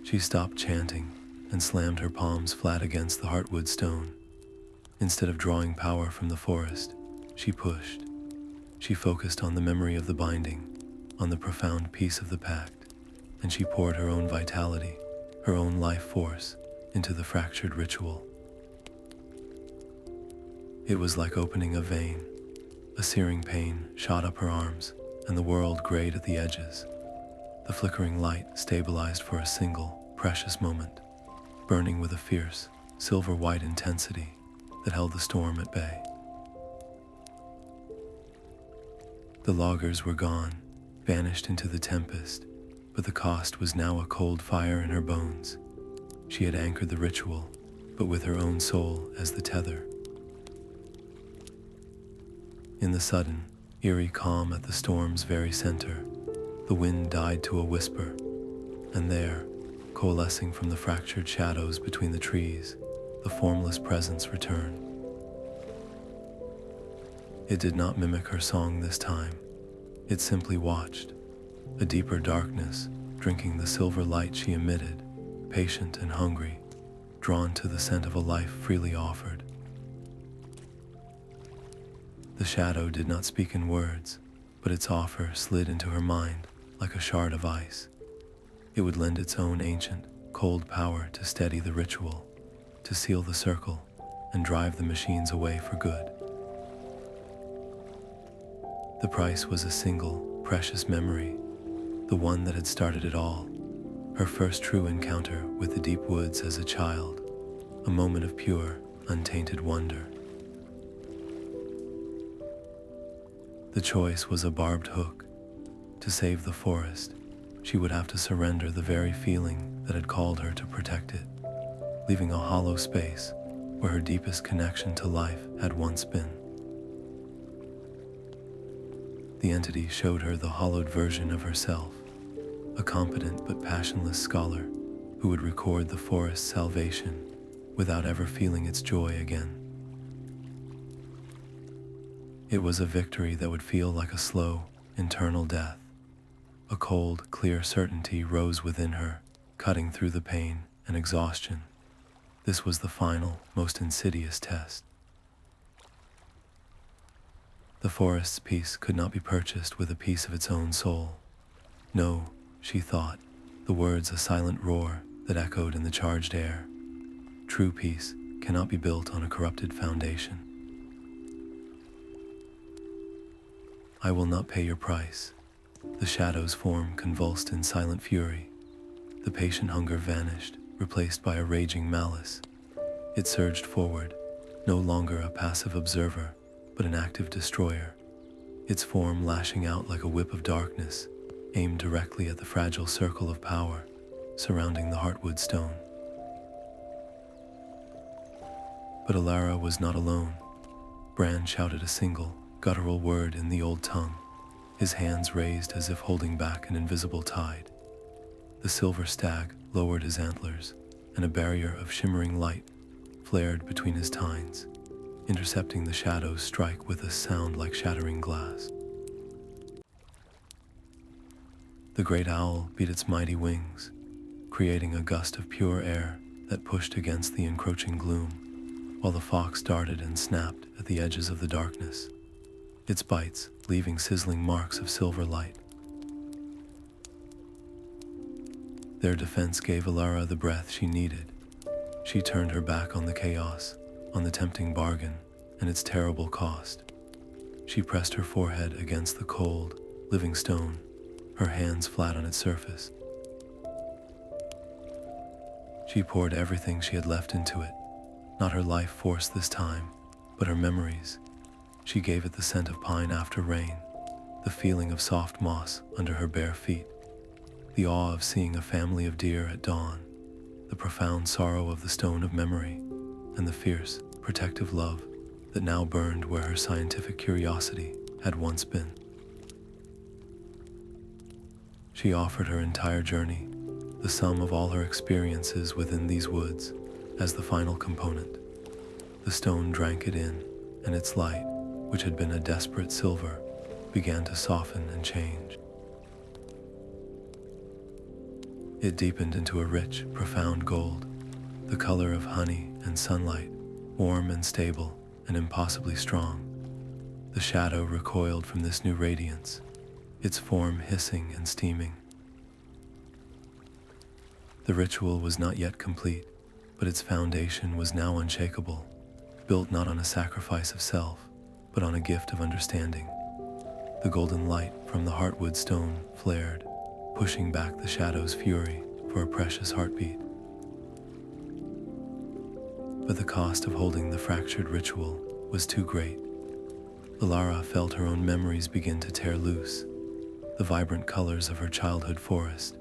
She stopped chanting and slammed her palms flat against the Heartwood stone. Instead of drawing power from the forest, she pushed. She focused on the memory of the binding, on the profound peace of the pact, and she poured her own vitality, her own life force, into the fractured ritual. It was like opening a vein. A searing pain shot up her arms, and the world grayed at the edges. The flickering light stabilized for a single, precious moment, burning with a fierce, silver-white intensity that held the storm at bay. The loggers were gone, vanished into the tempest, but the cost was now a cold fire in her bones. She had anchored the ritual, but with her own soul as the tether. In the sudden, eerie calm at the storm's very center, the wind died to a whisper, and there, coalescing from the fractured shadows between the trees, the formless presence returned. It did not mimic her song this time. It simply watched, a deeper darkness drinking the silver light she emitted, patient and hungry, drawn to the scent of a life freely offered. The shadow did not speak in words, but its offer slid into her mind like a shard of ice. It would lend its own ancient, cold power to steady the ritual, to seal the circle, and drive the machines away for good. The price was a single, precious memory, the one that had started it all, her first true encounter with the deep woods as a child, a moment of pure, untainted wonder. The choice was a barbed hook. To save the forest, she would have to surrender the very feeling that had called her to protect it, leaving a hollow space where her deepest connection to life had once been. The entity showed her the hollowed version of herself, a competent but passionless scholar who would record the forest's salvation without ever feeling its joy again. It was a victory that would feel like a slow, internal death. A cold, clear certainty rose within her, cutting through the pain and exhaustion. This was the final, most insidious test. The forest's peace could not be purchased with a piece of its own soul. No, she thought, the words a silent roar that echoed in the charged air. True peace cannot be built on a corrupted foundation. I will not pay your price. The shadow's form convulsed in silent fury. The patient hunger vanished, replaced by a raging malice. It surged forward, no longer a passive observer, but an active destroyer, its form lashing out like a whip of darkness, aimed directly at the fragile circle of power surrounding the Heartwood stone. But Elara was not alone. Bran shouted a single, guttural word in the old tongue, his hands raised as if holding back an invisible tide. The silver stag lowered his antlers, and a barrier of shimmering light flared between his tines, intercepting the shadow's strike with a sound like shattering glass. The great owl beat its mighty wings, creating a gust of pure air that pushed against the encroaching gloom, while the fox darted and snapped at the edges of the darkness, its bites leaving sizzling marks of silver light. Their defense gave Elara the breath she needed. She turned her back on the chaos, on the tempting bargain, and its terrible cost. She pressed her forehead against the cold, living stone, her hands flat on its surface. She poured everything she had left into it, not her life force this time, but her memories. She gave it the scent of pine after rain, the feeling of soft moss under her bare feet, the awe of seeing a family of deer at dawn, the profound sorrow of the stone of memory, and the fierce, protective love that now burned where her scientific curiosity had once been. She offered her entire journey, the sum of all her experiences within these woods, as the final component. The stone drank it in, and its light, which had been a desperate silver, began to soften and change. It deepened into a rich, profound gold, the color of honey and sunlight, warm and stable and impossibly strong. The shadow recoiled from this new radiance, its form hissing and steaming. The ritual was not yet complete, but its foundation was now unshakable, built not on a sacrifice of self, but on a gift of understanding. The golden light from the Heartwood stone flared, pushing back the shadow's fury for a precious heartbeat. But the cost of holding the fractured ritual was too great. Elara felt her own memories begin to tear loose, the vibrant colors of her childhood forest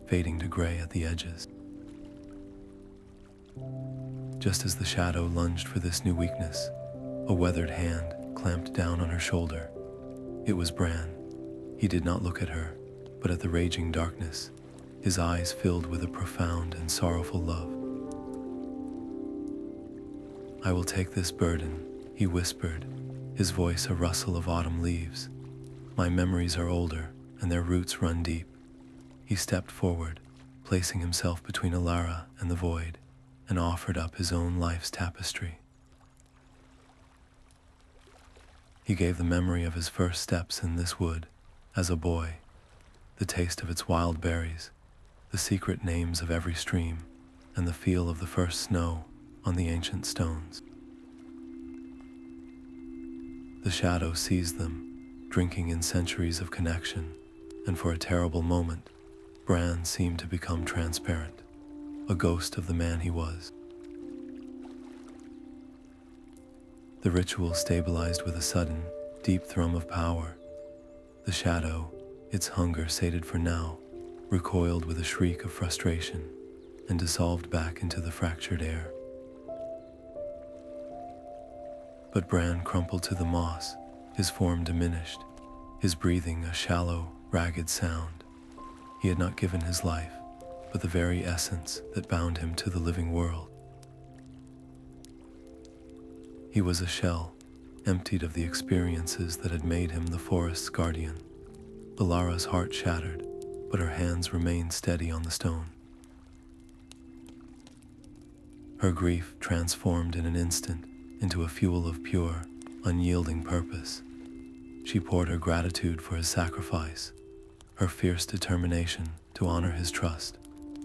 fading to gray at the edges. Just as the shadow lunged for this new weakness, a weathered hand clamped down on her shoulder. It was Bran. He did not look at her, but at the raging darkness, his eyes filled with a profound and sorrowful love. "I will take this burden," he whispered, his voice a rustle of autumn leaves. "My memories are older, and their roots run deep." He stepped forward, placing himself between Elara and the void, and offered up his own life's tapestry. He gave the memory of his first steps in this wood, as a boy, the taste of its wild berries, the secret names of every stream, and the feel of the first snow on the ancient stones. The shadow seized them, drinking in centuries of connection, and for a terrible moment, Bran seemed to become transparent, a ghost of the man he was. The ritual stabilized with a sudden, deep thrum of power. The shadow, its hunger sated for now, recoiled with a shriek of frustration and dissolved back into the fractured air. But Bran crumpled to the moss, his form diminished, his breathing a shallow, ragged sound. He had not given his life, but the very essence that bound him to the living world. He was a shell, emptied of the experiences that had made him the forest's guardian. Elara's heart shattered, but her hands remained steady on the stone. Her grief transformed in an instant into a fuel of pure, unyielding purpose. She poured her gratitude for his sacrifice, her fierce determination to honor his trust,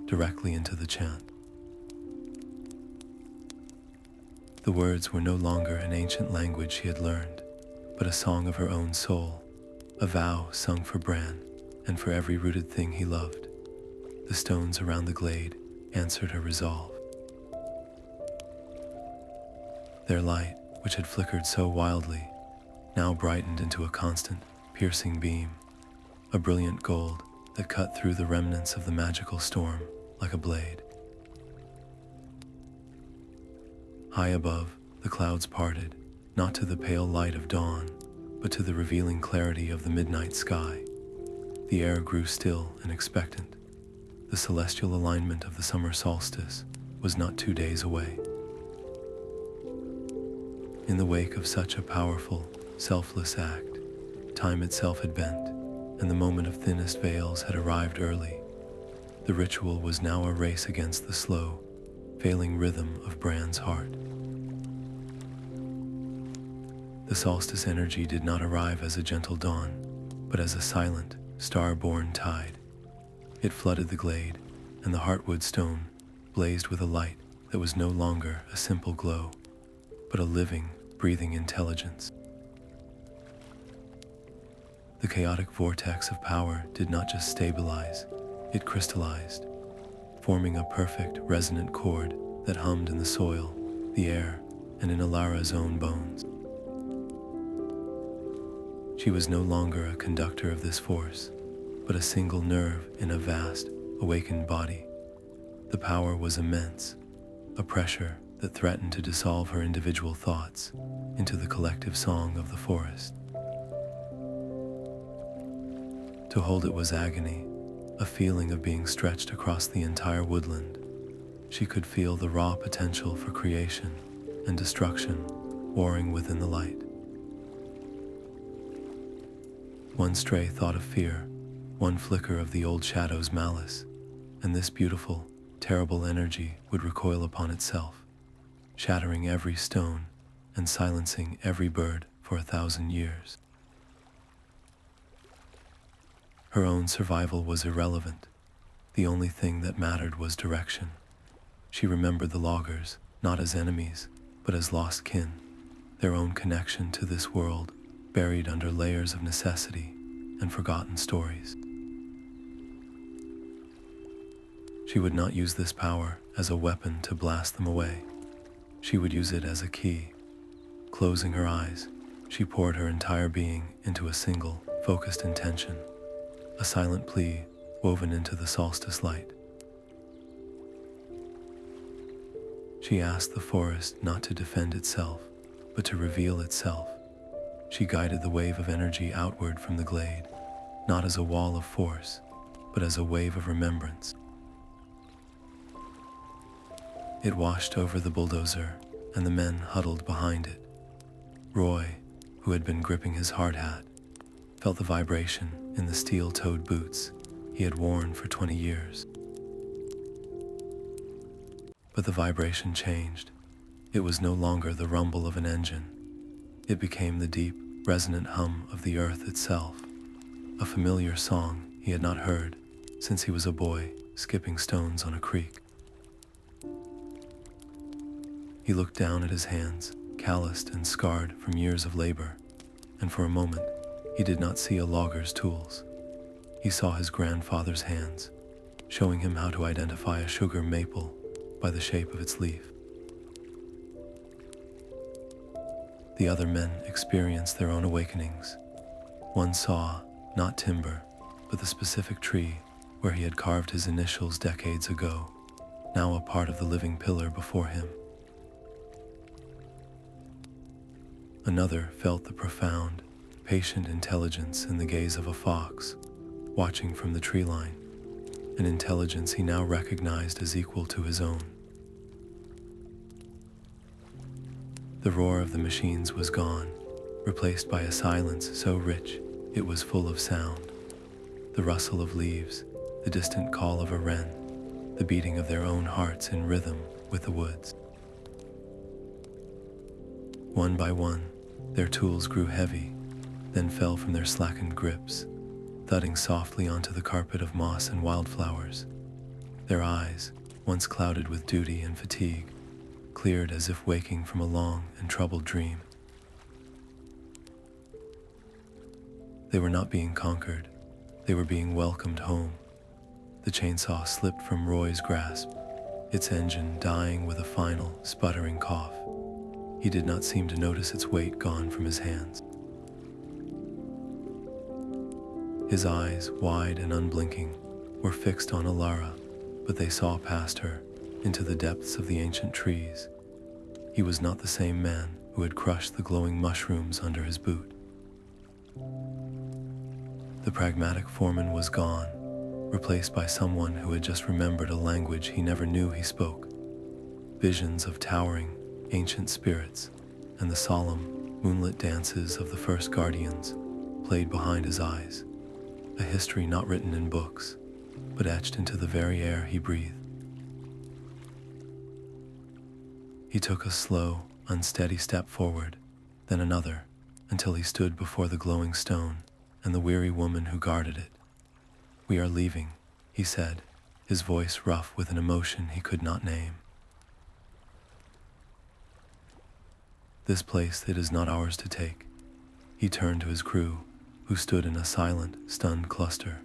directly into the chant. The words were no longer an ancient language she had learned, but a song of her own soul, a vow sung for Bran and for every rooted thing he loved. The stones around the glade answered her resolve. Their light, which had flickered so wildly, now brightened into a constant, piercing beam, a brilliant gold that cut through the remnants of the magical storm like a blade. High above, the clouds parted, not to the pale light of dawn, but to the revealing clarity of the midnight sky. The air grew still and expectant. The celestial alignment of the summer solstice was not 2 days away. In the wake of such a powerful, selfless act, time itself had bent, and the moment of thinnest veils had arrived early. The ritual was now a race against the slow, failing rhythm of Bran's heart. The solstice energy did not arrive as a gentle dawn, but as a silent, star-born tide. It flooded the glade, and the Heartwood stone blazed with a light that was no longer a simple glow, but a living, breathing intelligence. The chaotic vortex of power did not just stabilize, it crystallized. forming a perfect, resonant chord that hummed in the soil, the air, and in Elara's own bones. She was no longer a conductor of this force, but a single nerve in a vast, awakened body. The power was immense, a pressure that threatened to dissolve her individual thoughts into the collective song of the forest. To hold it was agony, a feeling of being stretched across the entire woodland. She could feel the raw potential for creation and destruction warring within the light. One stray thought of fear, one flicker of the old shadow's malice, and this beautiful, terrible energy would recoil upon itself, shattering every stone and silencing every bird for 1,000 years. Her own survival was irrelevant. The only thing that mattered was direction. She remembered the loggers, not as enemies, but as lost kin, their own connection to this world, buried under layers of necessity and forgotten stories. She would not use this power as a weapon to blast them away. She would use it as a key. Closing her eyes, she poured her entire being into a single, focused intention, a silent plea woven into the solstice light. She asked the forest not to defend itself, but to reveal itself. She guided the wave of energy outward from the glade, not as a wall of force, but as a wave of remembrance. It washed over the bulldozer, and the men huddled behind it. Roy, who had been gripping his hard hat, felt the vibration in the steel-toed boots he had worn for 20 years. But the vibration changed. It was no longer the rumble of an engine. It became the deep, resonant hum of the earth itself, a familiar song he had not heard since he was a boy skipping stones on a creek. He looked down at his hands, calloused and scarred from years of labor, and for a moment, he did not see a logger's tools. He saw his grandfather's hands, showing him how to identify a sugar maple by the shape of its leaf. The other men experienced their own awakenings. One saw, not timber, but the specific tree where he had carved his initials decades ago, now a part of the living pillar before him. Another felt the profound, patient intelligence in the gaze of a fox, watching from the tree line, an intelligence he now recognized as equal to his own. The roar of the machines was gone, replaced by a silence so rich it was full of sound. The rustle of leaves, the distant call of a wren, the beating of their own hearts in rhythm with the woods. One by one, their tools grew heavy, then fell from their slackened grips, thudding softly onto the carpet of moss and wildflowers. Their eyes, once clouded with duty and fatigue, cleared as if waking from a long and troubled dream. They were not being conquered, they were being welcomed home. The chainsaw slipped from Roy's grasp, its engine dying with a final, sputtering cough. He did not seem to notice its weight gone from his hands. His eyes, wide and unblinking, were fixed on Elara, but they saw past her, into the depths of the ancient trees. He was not the same man who had crushed the glowing mushrooms under his boot. The pragmatic foreman was gone, replaced by someone who had just remembered a language he never knew he spoke. Visions of towering, ancient spirits and the solemn, moonlit dances of the first guardians played behind his eyes, a history not written in books, but etched into the very air he breathed. He took a slow, unsteady step forward, then another, until he stood before the glowing stone and the weary woman who guarded it. "We are leaving," he said, his voice rough with an emotion he could not name. "This place it is not ours to take." He turned to his crew, who stood in a silent, stunned cluster.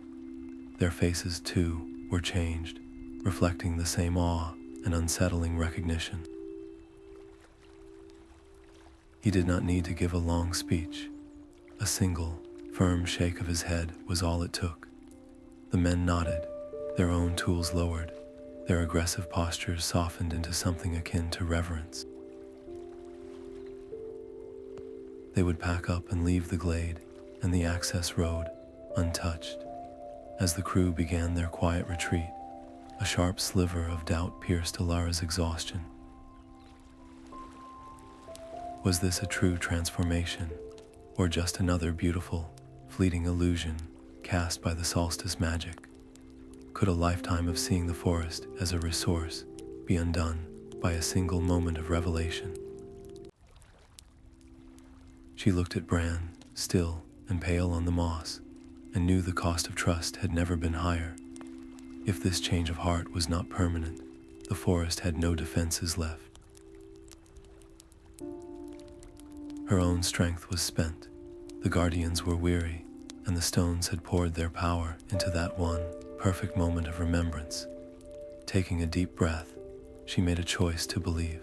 Their faces, too, were changed. reflecting the same awe and unsettling recognition. He did not need to give a long speech. A single, firm shake of his head was all it took. The men nodded, their own tools lowered, their aggressive postures softened into something akin to reverence. They would pack up and leave the glade and the access road untouched. As the crew began their quiet retreat, a sharp sliver of doubt pierced Elara's exhaustion. Was this a true transformation, or just another beautiful, fleeting illusion cast by the Solstice magic? Could a lifetime of seeing the forest as a resource be undone by a single moment of revelation? She looked at Bran, still and pale on the moss, and knew the cost of trust had never been higher. If this change of heart was not permanent, the forest had no defenses left. Her own strength was spent, the guardians were weary, and the stones had poured their power into that one perfect moment of remembrance. Taking a deep breath, she made a choice to believe.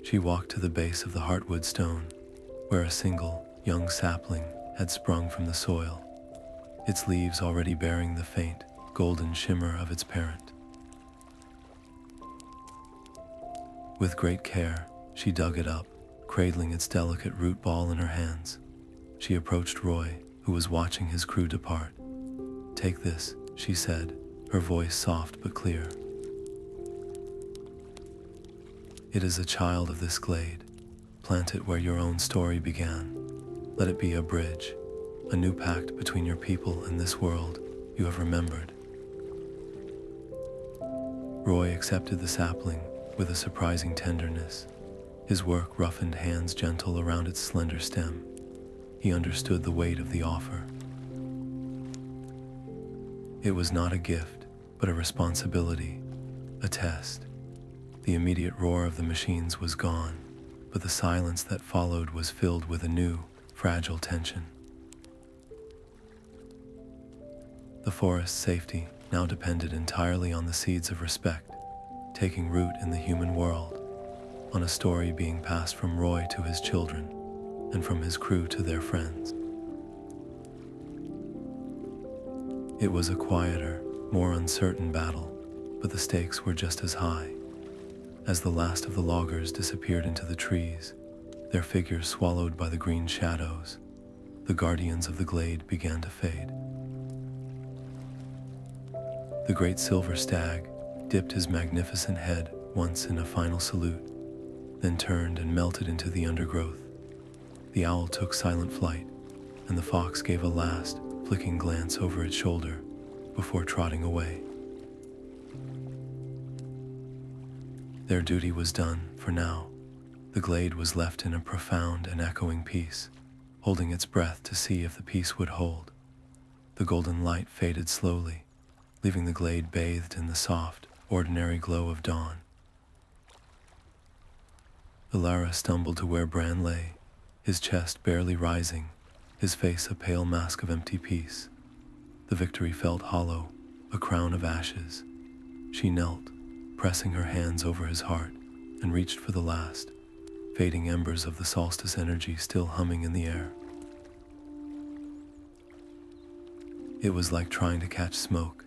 She walked to the base of the Heartwood stone, where a single, young sapling had sprung from the soil, its leaves already bearing the faint, golden shimmer of its parent. With great care, she dug it up, cradling its delicate root ball in her hands. She approached Roy, who was watching his crew depart. "Take this," she said, her voice soft but clear. "It is a child of this glade. Plant it where your own story began. Let it be a bridge, a new pact between your people and this world you have remembered." Roy accepted the sapling with a surprising tenderness, his work-roughened hands gentle around its slender stem. He understood the weight of the offer. It was not a gift, but a responsibility, a test. The immediate roar of the machines was gone, but the silence that followed was filled with a new, fragile tension. The forest's safety now depended entirely on the seeds of respect, taking root in the human world, on a story being passed from Roy to his children, and from his crew to their friends. It was a quieter, more uncertain battle, but the stakes were just as high. As the last of the loggers disappeared into the trees, their figures swallowed by the green shadows, the guardians of the glade began to fade. The great silver stag dipped his magnificent head once in a final salute, then turned and melted into the undergrowth. The owl took silent flight, and the fox gave a last, flicking glance over its shoulder before trotting away. Their duty was done for now. The glade was left in a profound and echoing peace, holding its breath to see if the peace would hold. The golden light faded slowly, leaving the glade bathed in the soft, ordinary glow of dawn. Elara stumbled to where Bran lay, his chest barely rising, his face a pale mask of empty peace. The victory felt hollow, a crown of ashes. She knelt, pressing her hands over his heart, and reached for the last, fading embers of the solstice energy still humming in the air. It was like trying to catch smoke.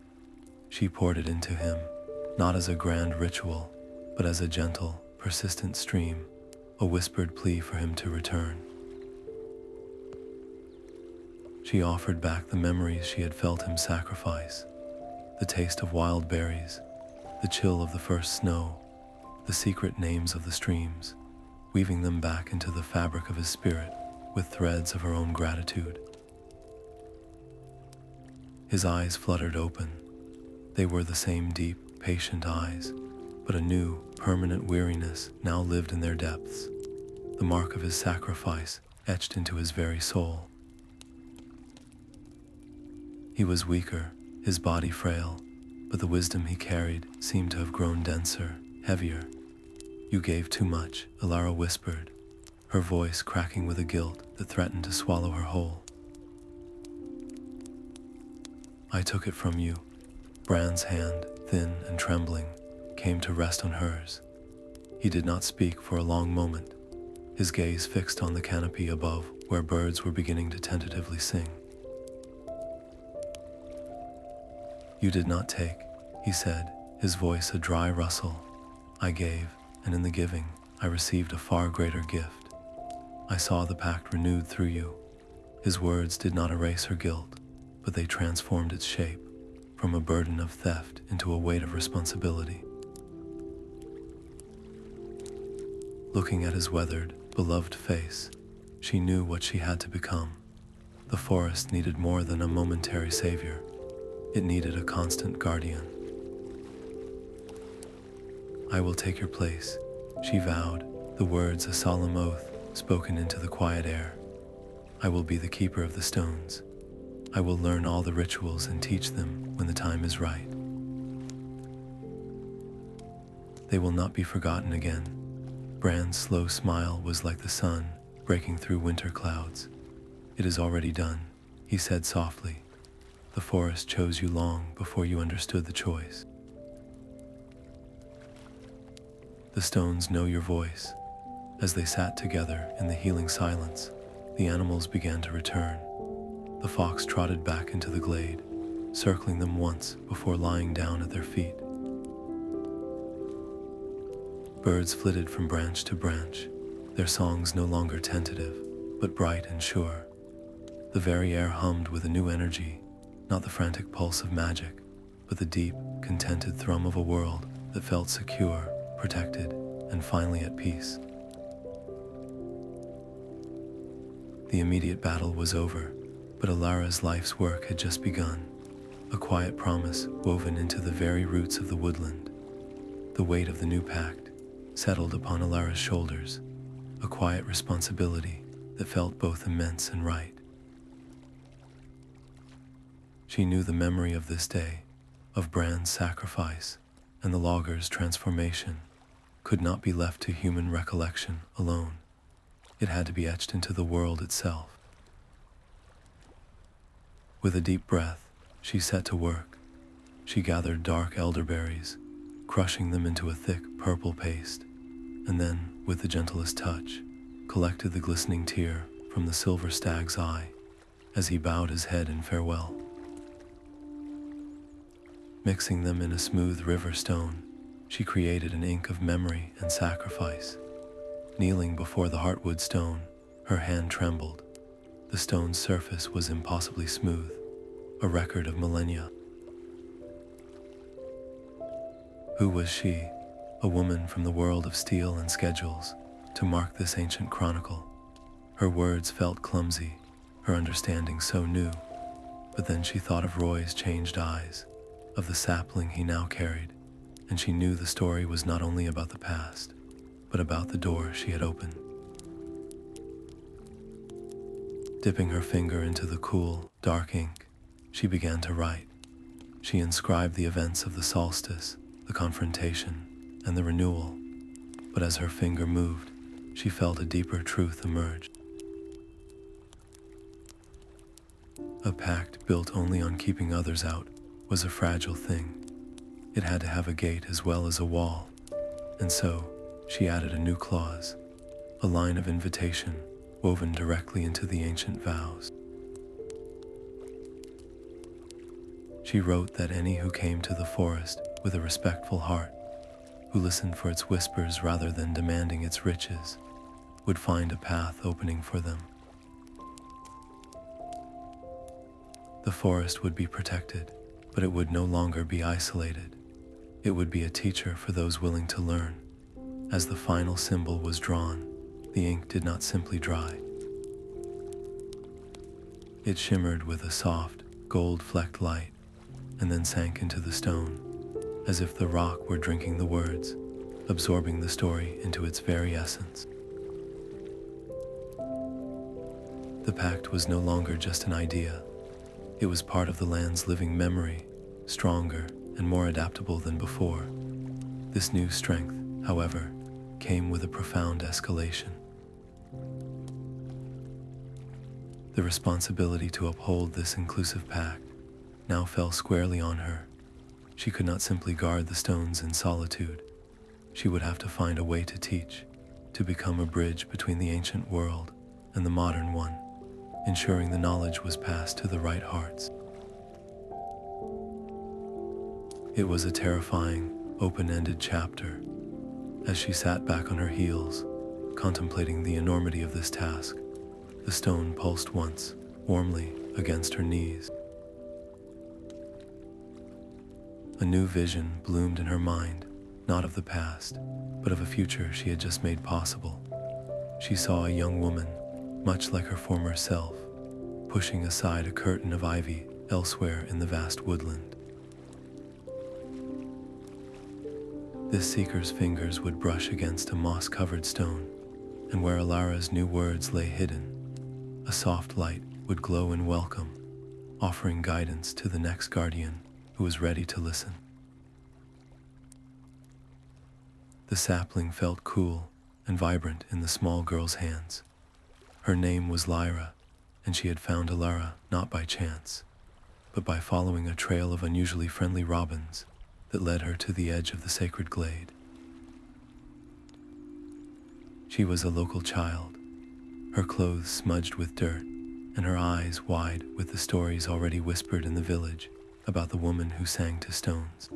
She poured it into him, not as a grand ritual, but as a gentle, persistent stream, a whispered plea for him to return. She offered back the memories she had felt him sacrifice, the taste of wild berries, the chill of the first snow, the secret names of the streams, weaving them back into the fabric of his spirit with threads of her own gratitude. His eyes fluttered open. They were the same deep, patient eyes, but a new, permanent weariness now lived in their depths, the mark of his sacrifice etched into his very soul. He was weaker, his body frail, but the wisdom he carried seemed to have grown denser, heavier. "You gave too much," Elara whispered, her voice cracking with a guilt that threatened to swallow her whole. "I took it from you, Bran's hand, thin and trembling, came to rest on hers. He did not speak for a long moment, his gaze fixed on the canopy above where birds were beginning to tentatively sing. "You did not take," he said, his voice a dry rustle. "I gave, and in the giving, I received a far greater gift. I saw the pact renewed through you." His words did not erase her guilt, but they transformed its shape, from a burden of theft into a weight of responsibility. Looking at his weathered, beloved face, she knew what she had to become. The forest needed more than a momentary savior. It needed a constant guardian. "I will take your place," she vowed, the words a solemn oath spoken into the quiet air. "I will be the keeper of the stones. I will learn all the rituals and teach them when the time is right. They will not be forgotten again." Bran's slow smile was like the sun breaking through winter clouds. "It is already done," he said softly. "The forest chose you long before you understood the choice. The stones know your voice." As they sat together in the healing silence, the animals began to return. The fox trotted back into the glade, circling them once before lying down at their feet. Birds flitted from branch to branch, their songs no longer tentative, but bright and sure. The very air hummed with a new energy, not the frantic pulse of magic, but the deep, contented thrum of a world that felt secure, protected, and finally at peace. The immediate battle was over, but Elara's life's work had just begun, a quiet promise woven into the very roots of the woodland. The weight of the new pact settled upon Elara's shoulders, a quiet responsibility that felt both immense and right. She knew the memory of this day, of Bran's sacrifice and the loggers' transformation, could not be left to human recollection alone. It had to be etched into the world itself. With a deep breath, she set to work. She gathered dark elderberries, crushing them into a thick purple paste, and then, with the gentlest touch, collected the glistening tear from the silver stag's eye as he bowed his head in farewell. Mixing them in a smooth river stone, she created an ink of memory and sacrifice. Kneeling before the Heartwood stone, her hand trembled. The stone's surface was impossibly smooth, a record of millennia. Who was she, a woman from the world of steel and schedules, to mark this ancient chronicle? Her words felt clumsy, her understanding so new, but then she thought of Roy's changed eyes, of the sapling he now carried, and she knew the story was not only about the past, but about the door she had opened. Dipping her finger into the cool, dark ink, she began to write. She inscribed the events of the solstice, the confrontation, and the renewal, but as her finger moved, she felt a deeper truth emerge. A pact built only on keeping others out was a fragile thing. It had to have a gate as well as a wall, and so she added a new clause, a line of invitation woven directly into the ancient vows. She wrote that any who came to the forest with a respectful heart, who listened for its whispers rather than demanding its riches, would find a path opening for them. The forest would be protected, but it would no longer be isolated. It would be a teacher for those willing to learn. As the final symbol was drawn, the ink did not simply dry. It shimmered with a soft, gold-flecked light, and then sank into the stone, as if the rock were drinking the words, absorbing the story into its very essence. The pact was no longer just an idea. It was part of the land's living memory, stronger and more adaptable than before. This new strength, however, came with a profound escalation. The responsibility to uphold this inclusive pact now fell squarely on her. She could not simply guard the stones in solitude. She would have to find a way to teach, to become a bridge between the ancient world and the modern one, ensuring the knowledge was passed to the right hearts. It was a terrifying, open-ended chapter. As she sat back on her heels, contemplating the enormity of this task, the stone pulsed once, warmly, against her knees. A new vision bloomed in her mind, not of the past, but of a future she had just made possible. She saw a young woman, much like her former self, pushing aside a curtain of ivy elsewhere in the vast woodland. This seeker's fingers would brush against a moss-covered stone, and where Elara's new words lay hidden, a soft light would glow in welcome, offering guidance to the next guardian who was ready to listen. The sapling felt cool and vibrant in the small girl's hands. Her name was Lyra, and she had found Elara not by chance, but by following a trail of unusually friendly robins that led her to the edge of the sacred glade. She was a local child, her clothes smudged with dirt, and her eyes wide with the stories already whispered in the village about the woman who sang to stones.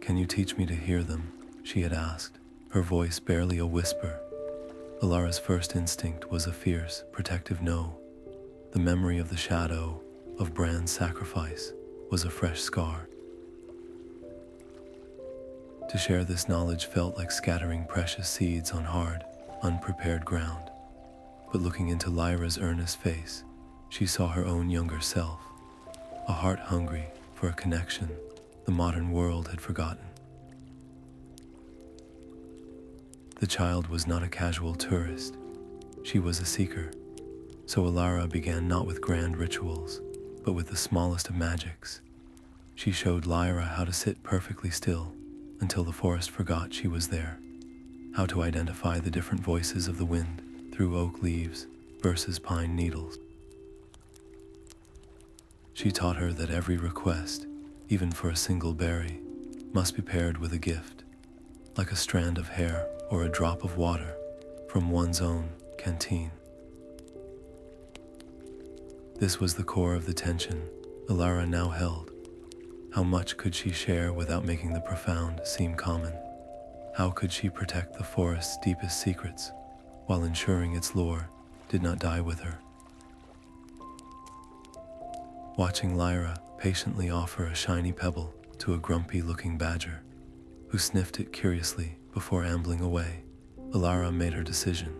"Can you teach me to hear them?" she had asked, her voice barely a whisper. Elara's first instinct was a fierce, protective no. The memory of the shadow of Bran's sacrifice was a fresh scar. To share this knowledge felt like scattering precious seeds on hard, unprepared ground. But looking into Lyra's earnest face, she saw her own younger self, a heart hungry for a connection the modern world had forgotten. The child was not a casual tourist. She was a seeker. So Elara began not with grand rituals, but with the smallest of magics. She showed Lyra how to sit perfectly still until the forest forgot she was there, how to identify the different voices of the wind through oak leaves versus pine needles. She taught her that every request, even for a single berry, must be paired with a gift, like a strand of hair or a drop of water from one's own canteen. This was the core of the tension Elara now held. How much could she share without making the profound seem common? How could she protect the forest's deepest secrets while ensuring its lore did not die with her? Watching Lyra patiently offer a shiny pebble to a grumpy-looking badger, who sniffed it curiously before ambling away, Elara made her decision.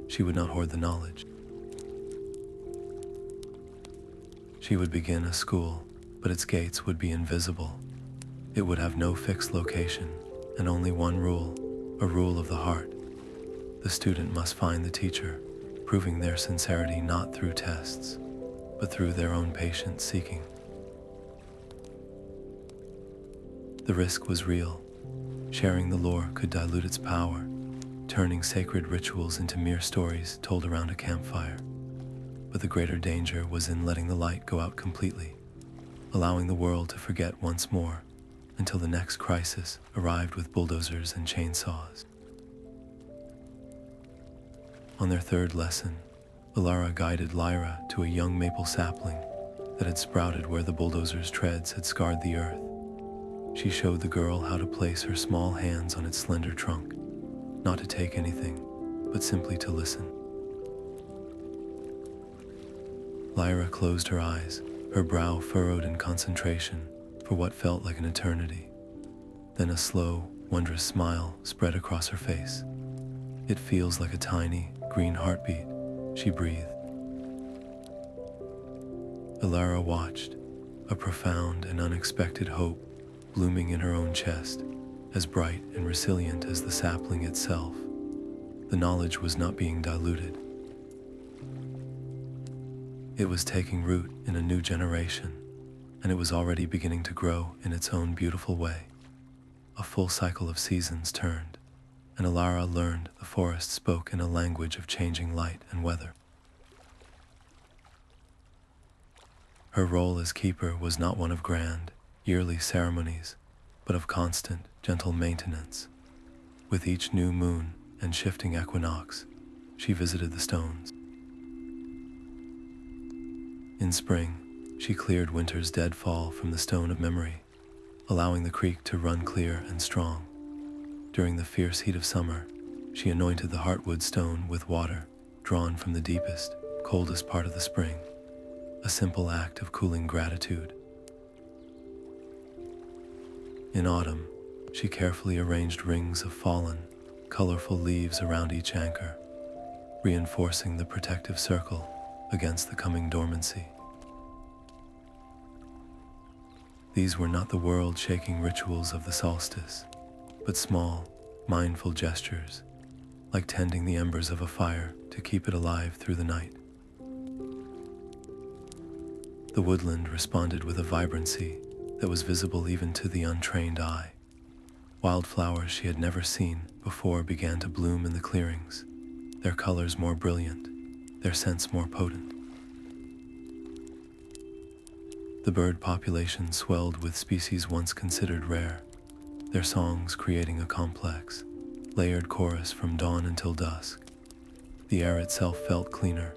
She would not hoard the knowledge. She would begin a school, but its gates would be invisible. It would have no fixed location, and only one rule, a rule of the heart. The student must find the teacher, proving their sincerity not through tests, but through their own patient seeking. The risk was real. Sharing the lore could dilute its power, turning sacred rituals into mere stories told around a campfire. But the greater danger was in letting the light go out completely, allowing the world to forget once more until the next crisis arrived with bulldozers and chainsaws. On their third lesson, Elara guided Lyra to a young maple sapling that had sprouted where the bulldozer's treads had scarred the earth. She showed the girl how to place her small hands on its slender trunk, not to take anything, but simply to listen. Lyra closed her eyes, her brow furrowed in concentration for what felt like an eternity. Then a slow, wondrous smile spread across her face. "It feels like a tiny, green heartbeat," she breathed. Elara watched, a profound and unexpected hope blooming in her own chest, as bright and resilient as the sapling itself. The knowledge was not being diluted. It was taking root in a new generation, and it was already beginning to grow in its own beautiful way. A full cycle of seasons turned, and Elara learned the forest spoke in a language of changing light and weather. Her role as keeper was not one of grand, yearly ceremonies, but of constant, gentle maintenance. With each new moon and shifting equinox, she visited the stones. In spring, she cleared winter's deadfall from the stone of memory, allowing the creek to run clear and strong. During the fierce heat of summer, she anointed the Heartwood stone with water drawn from the deepest, coldest part of the spring, a simple act of cooling gratitude. In autumn, she carefully arranged rings of fallen, colorful leaves around each anchor, reinforcing the protective circle against the coming dormancy. These were not the world-shaking rituals of the solstice, but small, mindful gestures, like tending the embers of a fire to keep it alive through the night. The woodland responded with a vibrancy that was visible even to the untrained eye. Wildflowers she had never seen before began to bloom in the clearings, their colors more brilliant, their scents more potent. The bird population swelled with species once considered rare, their songs creating a complex, layered chorus from dawn until dusk. The air itself felt cleaner,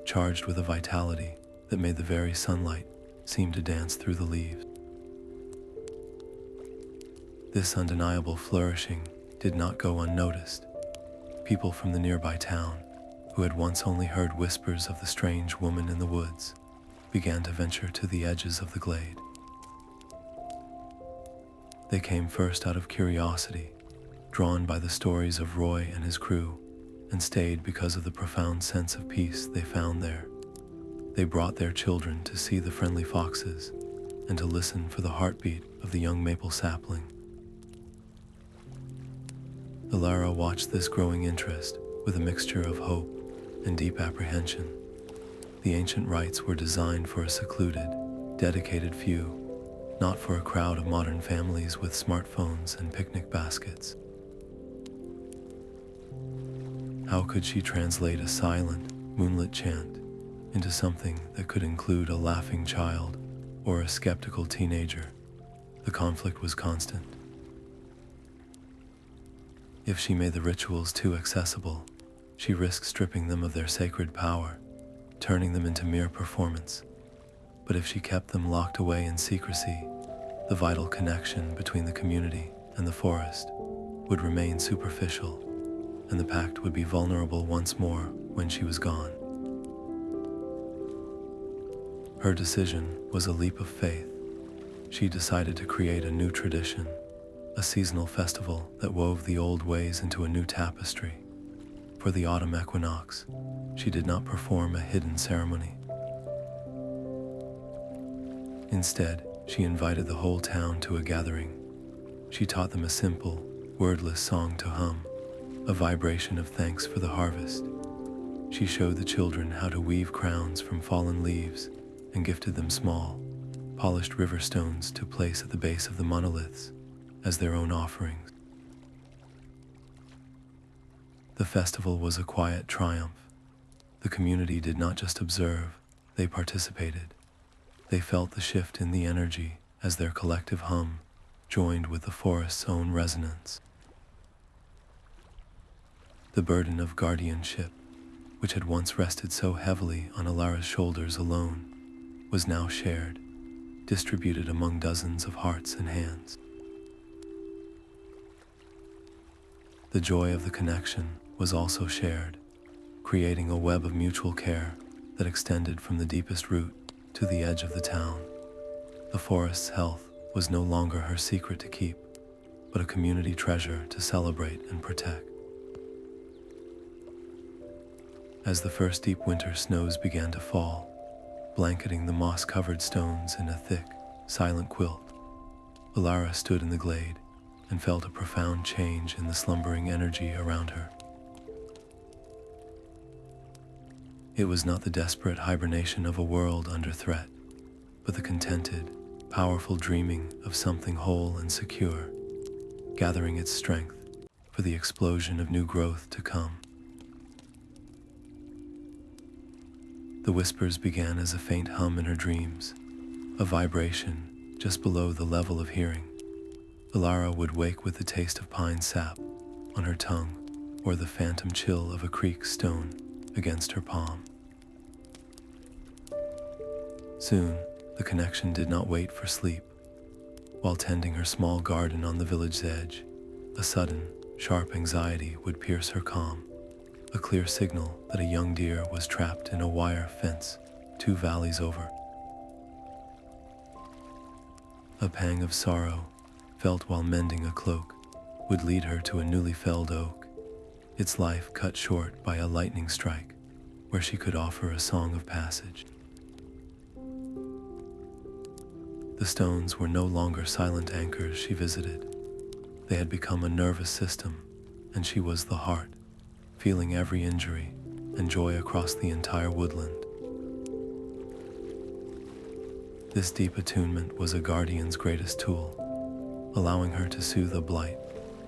charged with a vitality that made the very sunlight seem to dance through the leaves. This undeniable flourishing did not go unnoticed. People from the nearby town, who had once only heard whispers of the strange woman in the woods, began to venture to the edges of the glade. They came first out of curiosity, drawn by the stories of Roy and his crew, and stayed because of the profound sense of peace they found there. They brought their children to see the friendly foxes and to listen for the heartbeat of the young maple sapling. Elara watched this growing interest with a mixture of hope and deep apprehension. The ancient rites were designed for a secluded, dedicated few, not for a crowd of modern families with smartphones and picnic baskets. How could she translate a silent, moonlit chant into something that could include a laughing child or a skeptical teenager? The conflict was constant. If she made the rituals too accessible, she risked stripping them of their sacred power, turning them into mere performance. But if she kept them locked away in secrecy, the vital connection between the community and the forest would remain superficial, and the Pact would be vulnerable once more when she was gone. Her decision was a leap of faith. She decided to create a new tradition, a seasonal festival that wove the old ways into a new tapestry. For the autumn equinox, she did not perform a hidden ceremony. Instead, she invited the whole town to a gathering. She taught them a simple, wordless song to hum, a vibration of thanks for the harvest. She showed the children how to weave crowns from fallen leaves and gifted them small, polished river stones to place at the base of the monoliths as their own offerings. The festival was a quiet triumph. The community did not just observe, they participated. They felt the shift in the energy as their collective hum joined with the forest's own resonance. The burden of guardianship, which had once rested so heavily on Elara's shoulders alone, was now shared, distributed among dozens of hearts and hands. The joy of the connection was also shared, creating a web of mutual care that extended from the deepest root to the edge of the town. The forest's health was no longer her secret to keep, but a community treasure to celebrate and protect. As the first deep winter snows began to fall, blanketing the moss-covered stones in a thick, silent quilt, Elara stood in the glade and felt a profound change in the slumbering energy around her. It was not the desperate hibernation of a world under threat, but the contented, powerful dreaming of something whole and secure, gathering its strength for the explosion of new growth to come. The whispers began as a faint hum in her dreams, a vibration just below the level of hearing. Elara would wake with the taste of pine sap on her tongue or the phantom chill of a creek stone against her palm. Soon, the connection did not wait for sleep. While tending her small garden on the village's edge, a sudden, sharp anxiety would pierce her calm, a clear signal that a young deer was trapped in a wire fence 2 valleys over. A pang of sorrow, felt while mending a cloak, would lead her to a newly felled oak, its life cut short by a lightning strike, where she could offer a song of passage. The stones were no longer silent anchors she visited. They had become a nervous system, and she was the heart, feeling every injury and joy across the entire woodland. This deep attunement was a guardian's greatest tool, allowing her to soothe a blight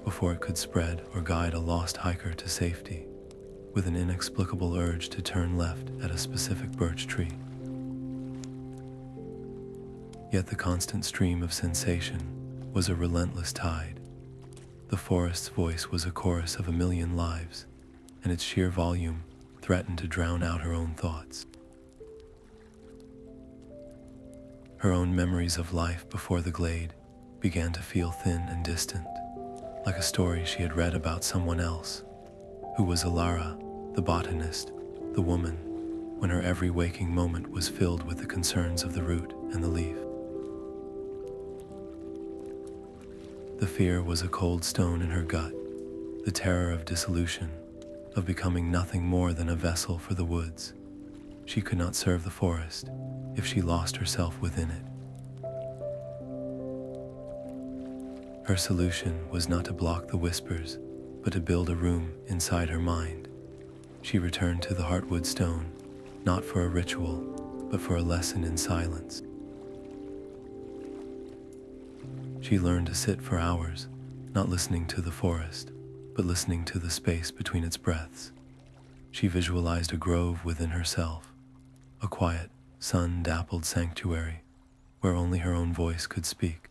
before it could spread or guide a lost hiker to safety, with an inexplicable urge to turn left at a specific birch tree. Yet the constant stream of sensation was a relentless tide. The forest's voice was a chorus of 1,000,000 lives, and its sheer volume threatened to drown out her own thoughts. Her own memories of life before the glade began to feel thin and distant, like a story she had read about someone else, who was Elara, the botanist, the woman, when her every waking moment was filled with the concerns of the root and the leaf. The fear was a cold stone in her gut, the terror of dissolution, of becoming nothing more than a vessel for the woods. She could not serve the forest if she lost herself within it. Her solution was not to block the whispers, but to build a room inside her mind. She returned to the Heartwood stone, not for a ritual, but for a lesson in silence. She learned to sit for hours, not listening to the forest, but listening to the space between its breaths. She visualized a grove within herself, a quiet, sun-dappled sanctuary where only her own voice could speak.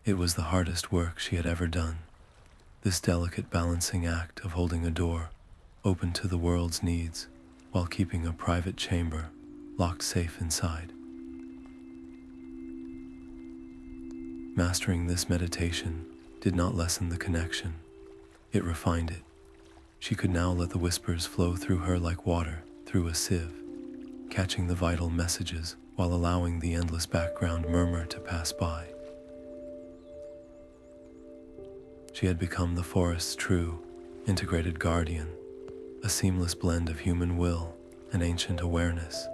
It was the hardest work she had ever done, this delicate balancing act of holding a door open to the world's needs while keeping a private chamber locked safe inside. Mastering this meditation did not lessen the connection, it refined it. She could now let the whispers flow through her like water through a sieve, catching the vital messages while allowing the endless background murmur to pass by. She had become the forest's true, integrated guardian, a seamless blend of human will and ancient awareness.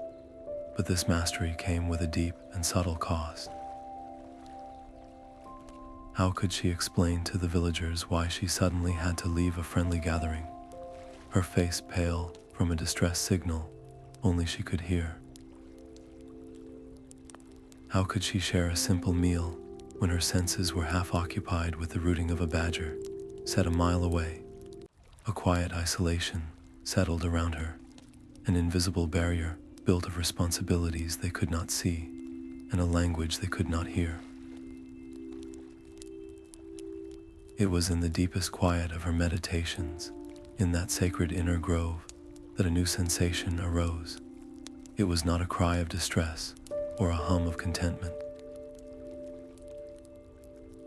But this mastery came with a deep and subtle cost. How could she explain to the villagers why she suddenly had to leave a friendly gathering, her face pale from a distress signal only she could hear? How could she share a simple meal when her senses were half occupied with the rooting of a badger set a mile away? A quiet isolation settled around her, an invisible barrier built of responsibilities they could not see and a language they could not hear. It was in the deepest quiet of her meditations, in that sacred inner grove, that a new sensation arose. It was not a cry of distress or a hum of contentment.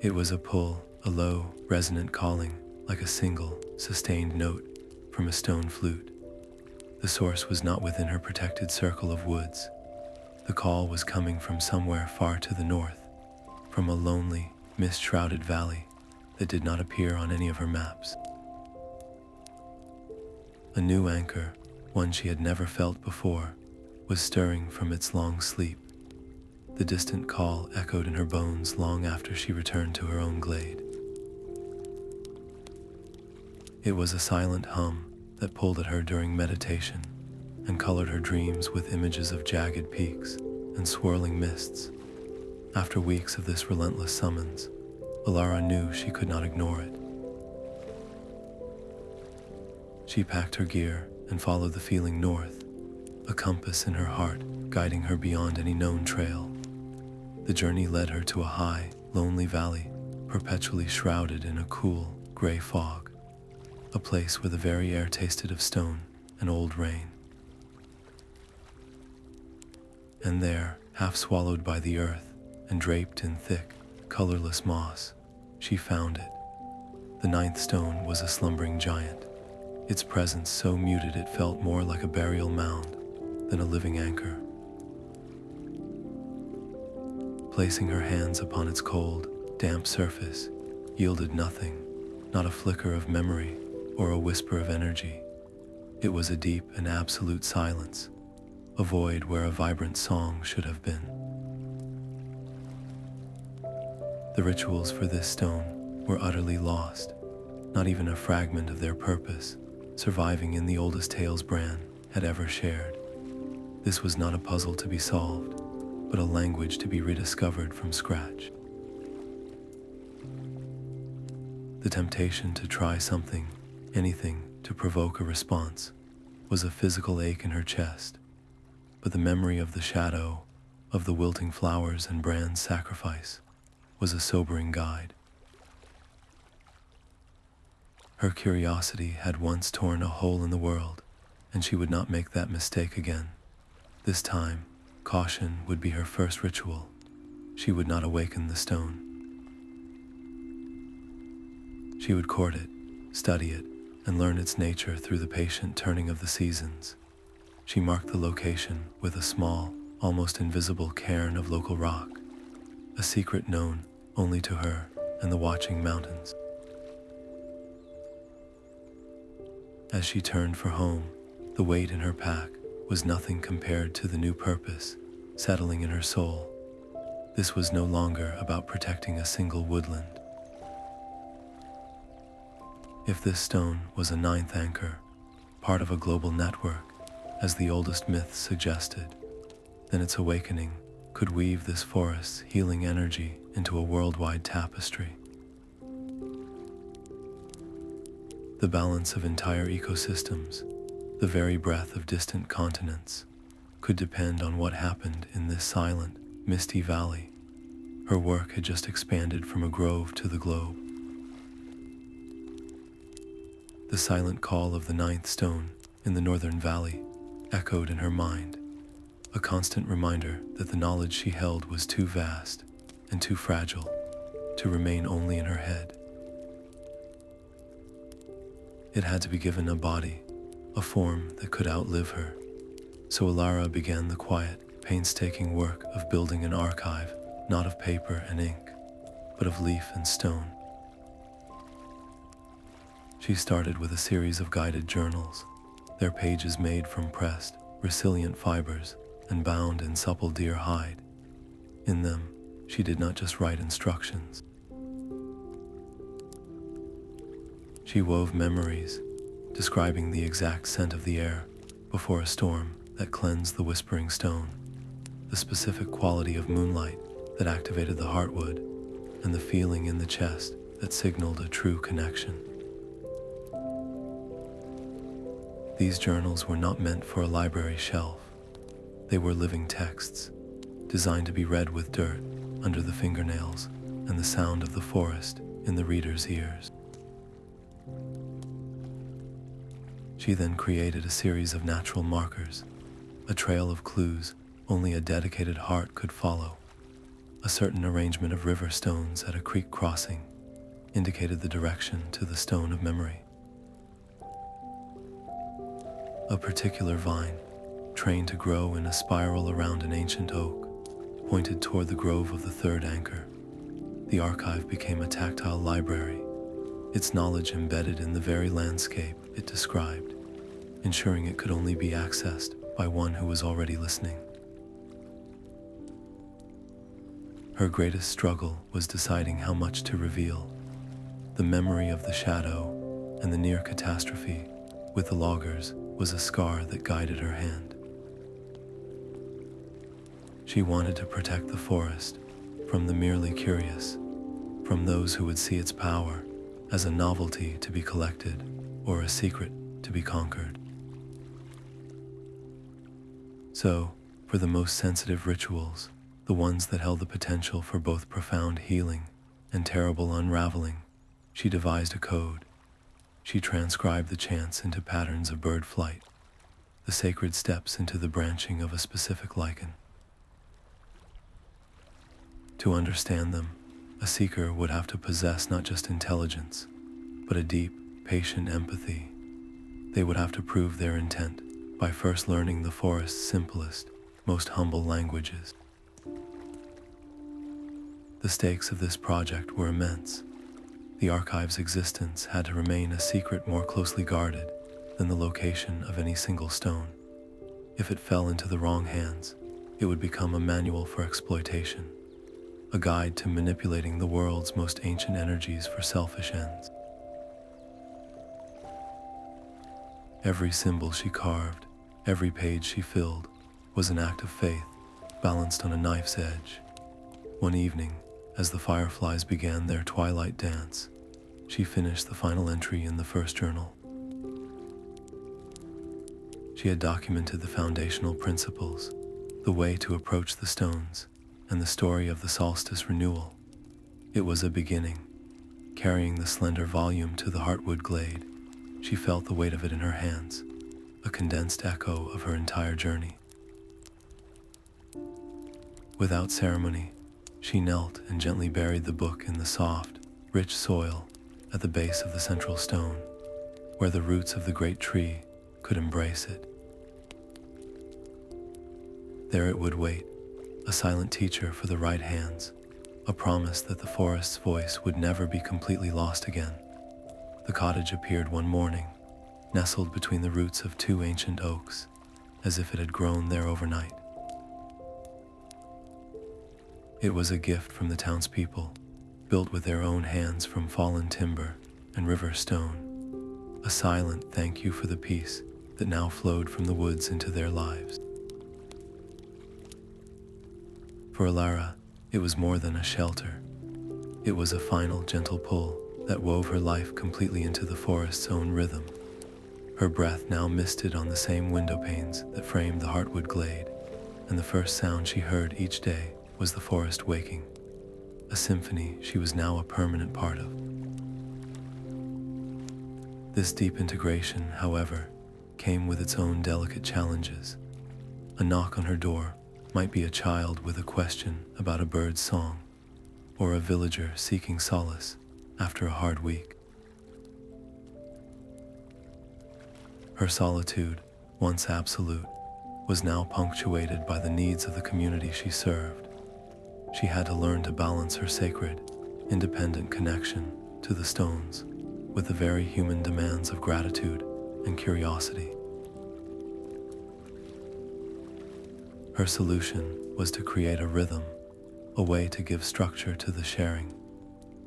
It was a pull, a low, resonant calling, like a single, sustained note from a stone flute. The source was not within her protected circle of woods. The call was coming from somewhere far to the north, from a lonely, mist-shrouded valley that did not appear on any of her maps. A new anchor, one she had never felt before, was stirring from its long sleep. The distant call echoed in her bones long after she returned to her own glade. It was a silent hum that pulled at her during meditation and colored her dreams with images of jagged peaks and swirling mists. After weeks of this relentless summons, Elara knew she could not ignore it. She packed her gear and followed the feeling north, a compass in her heart guiding her beyond any known trail. The journey led her to a high, lonely valley, perpetually shrouded in a cool, gray fog, a place where the very air tasted of stone and old rain. And there, half swallowed by the earth and draped in thick, colorless moss, she found it. The ninth stone was a slumbering giant, its presence so muted it felt more like a burial mound than a living anchor. Placing her hands upon its cold, damp surface yielded nothing, not a flicker of memory or a whisper of energy. It was a deep and absolute silence, a void where a vibrant song should have been. The rituals for this stone were utterly lost, not even a fragment of their purpose surviving in the oldest tales Bran had ever shared. This was not a puzzle to be solved, but a language to be rediscovered from scratch. The temptation to try something, anything to provoke a response, was a physical ache in her chest, but the memory of the shadow, of the wilting flowers and Bran's sacrifice, was a sobering guide. Her curiosity had once torn a hole in the world, and she would not make that mistake again. This time, caution would be her first ritual. She would not awaken the stone. She would court it, study it, and learn its nature through the patient turning of the seasons. She marked the location with a small, almost invisible cairn of local rock, a secret known only to her and the watching mountains. As she turned for home, the weight in her pack was nothing compared to the new purpose settling in her soul. This was no longer about protecting a single woodland. If this stone was a ninth anchor, part of a global network, as the oldest myths suggested, then its awakening could weave this forest's healing energy into a worldwide tapestry. The balance of entire ecosystems, the very breath of distant continents, could depend on what happened in this silent, misty valley. Her work had just expanded from a grove to the globe. The silent call of the ninth stone in the northern valley echoed in her mind, a constant reminder that the knowledge she held was too vast and too fragile to remain only in her head. It had to be given a body, a form that could outlive her. So Elara began the quiet, painstaking work of building an archive, not of paper and ink, but of leaf and stone. She started with a series of guided journals, their pages made from pressed, resilient fibers and bound in supple deer hide. In them, she did not just write instructions. She wove memories, describing the exact scent of the air before a storm that cleansed the whispering stone, the specific quality of moonlight that activated the Heartwood, and the feeling in the chest that signaled a true connection. These journals were not meant for a library shelf. They were living texts, designed to be read with dirt under the fingernails and the sound of the forest in the reader's ears. She then created a series of natural markers, a trail of clues only a dedicated heart could follow. A certain arrangement of river stones at a creek crossing indicated the direction to the stone of memory. A particular vine, trained to grow in a spiral around an ancient oak, pointed toward the grove of the third anchor. The archive became a tactile library, its knowledge embedded in the very landscape it described, ensuring it could only be accessed by one who was already listening. Her greatest struggle was deciding how much to reveal. The memory of the shadow and the near catastrophe with the loggers was a scar that guided her hand. She wanted to protect the forest from the merely curious, from those who would see its power as a novelty to be collected or a secret to be conquered. So, for the most sensitive rituals, the ones that held the potential for both profound healing and terrible unraveling, she devised a code. She transcribed the chants into patterns of bird flight, the sacred steps into the branching of a specific lichen. To understand them, a seeker would have to possess not just intelligence, but a deep, patient empathy. They would have to prove their intent by first learning the forest's simplest, most humble languages. The stakes of this project were immense. The archive's existence had to remain a secret more closely guarded than the location of any single stone. If it fell into the wrong hands, it would become a manual for exploitation, a guide to manipulating the world's most ancient energies for selfish ends. Every symbol she carved, every page she filled, was an act of faith, balanced on a knife's edge. One evening, as the fireflies began their twilight dance, she finished the final entry in the first journal. She had documented the foundational principles, the way to approach the stones, and the story of the Solstice renewal. It was a beginning. Carrying the slender volume to the Heartwood glade, she felt the weight of it in her hands, a condensed echo of her entire journey. Without ceremony, she knelt and gently buried the book in the soft, rich soil at the base of the central stone, where the roots of the great tree could embrace it. There it would wait, a silent teacher for the right hands, a promise that the forest's voice would never be completely lost again. The cottage appeared one morning, nestled between the roots of two ancient oaks, as if it had grown there overnight. It was a gift from the townspeople, built with their own hands from fallen timber and river stone, a silent thank you for the peace that now flowed from the woods into their lives. For Elara, it was more than a shelter. It was a final gentle pull that wove her life completely into the forest's own rhythm. Her breath now misted on the same window panes that framed the Heartwood glade, and the first sound she heard each day was the forest waking, a symphony she was now a permanent part of. This deep integration, however, came with its own delicate challenges. A knock on her door might be a child with a question about a bird's song, or a villager seeking solace after a hard week. Her solitude, once absolute, was now punctuated by the needs of the community she served. She had to learn to balance her sacred, independent connection to the stones with the very human demands of gratitude and curiosity. Her solution was to create a rhythm, a way to give structure to the sharing.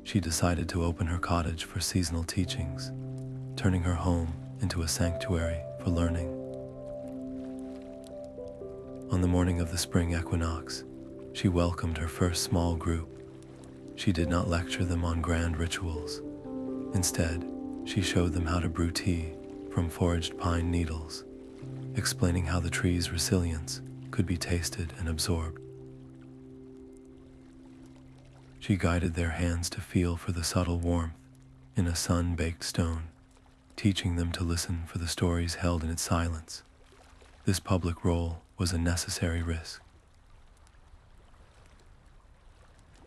She decided to open her cottage for seasonal teachings, turning her home into a sanctuary for learning. On the morning of the spring equinox, she welcomed her first small group. She did not lecture them on grand rituals. Instead, she showed them how to brew tea from foraged pine needles, explaining how the tree's resilience could be tasted and absorbed. She guided their hands to feel for the subtle warmth in a sun-baked stone, teaching them to listen for the stories held in its silence. This public role was a necessary risk.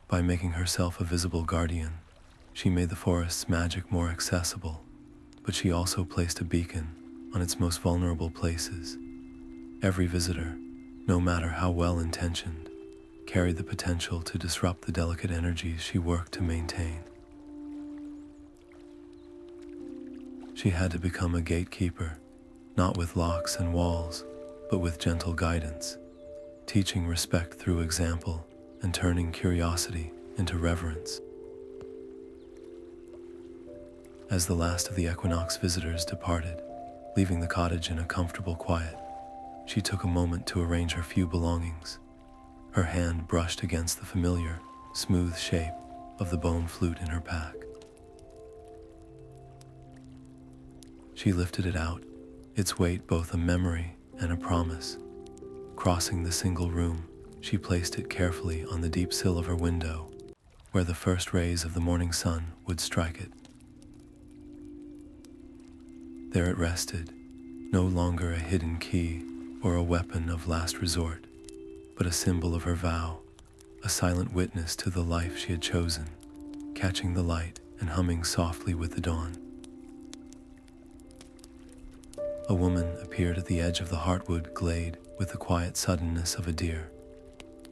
By making herself a visible guardian, she made the forest's magic more accessible, but she also placed a beacon on its most vulnerable places. Every visitor, no matter how well-intentioned, carried the potential to disrupt the delicate energies she worked to maintain. She had to become a gatekeeper, not with locks and walls, but with gentle guidance, teaching respect through example and turning curiosity into reverence. As the last of the equinox visitors departed, leaving the cottage in a comfortable quiet, she took a moment to arrange her few belongings. Her hand brushed against the familiar, smooth shape of the bone flute in her pack. She lifted it out, its weight both a memory and a promise. Crossing the single room, she placed it carefully on the deep sill of her window, where the first rays of the morning sun would strike it. There it rested, no longer a hidden key or a weapon of last resort, but a symbol of her vow, a silent witness to the life she had chosen, catching the light and humming softly with the dawn. A woman appeared at the edge of the Heartwood glade with the quiet suddenness of a deer.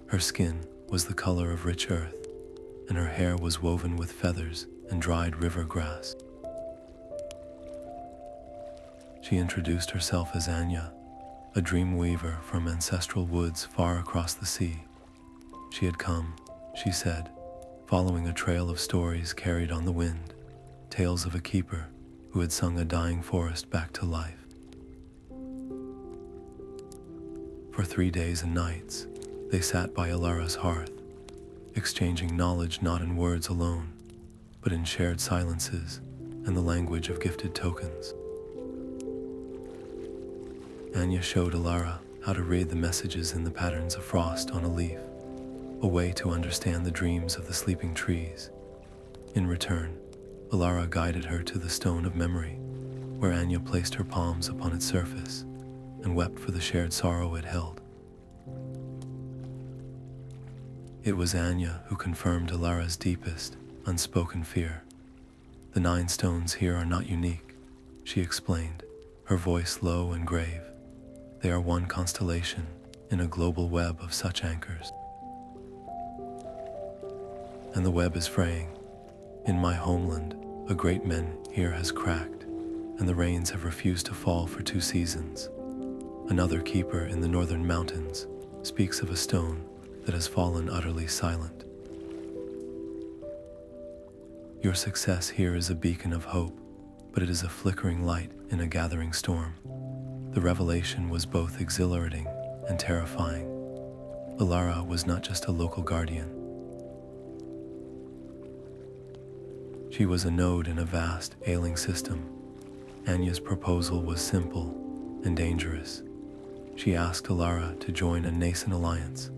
Her skin was the color of rich earth, and her hair was woven with feathers and dried river grass. She introduced herself as Anya, a dream weaver from ancestral woods far across the sea. She had come, she said, following a trail of stories carried on the wind, tales of a keeper who had sung a dying forest back to life. For 3 days and nights, they sat by Elara's hearth, exchanging knowledge not in words alone, but in shared silences and the language of gifted tokens. Anya showed Elara how to read the messages in the patterns of frost on a leaf, a way to understand the dreams of the sleeping trees. In return, Elara guided her to the stone of memory, where Anya placed her palms upon its surface and wept for the shared sorrow it held. It was Anya who confirmed Elara's deepest, unspoken fear. "The 9 stones here are not unique," she explained, her voice low and grave. "They are one constellation in a global web of such anchors. And the web is fraying. In my homeland, a great men here has cracked, and the rains have refused to fall for 2 seasons. Another keeper in the northern mountains speaks of a stone that has fallen utterly silent. Your success here is a beacon of hope, but it is a flickering light in a gathering storm." The revelation was both exhilarating and terrifying. Elara was not just a local guardian. She was a node in a vast, ailing system. Anya's proposal was simple and dangerous. She asked Elara to join a nascent alliance,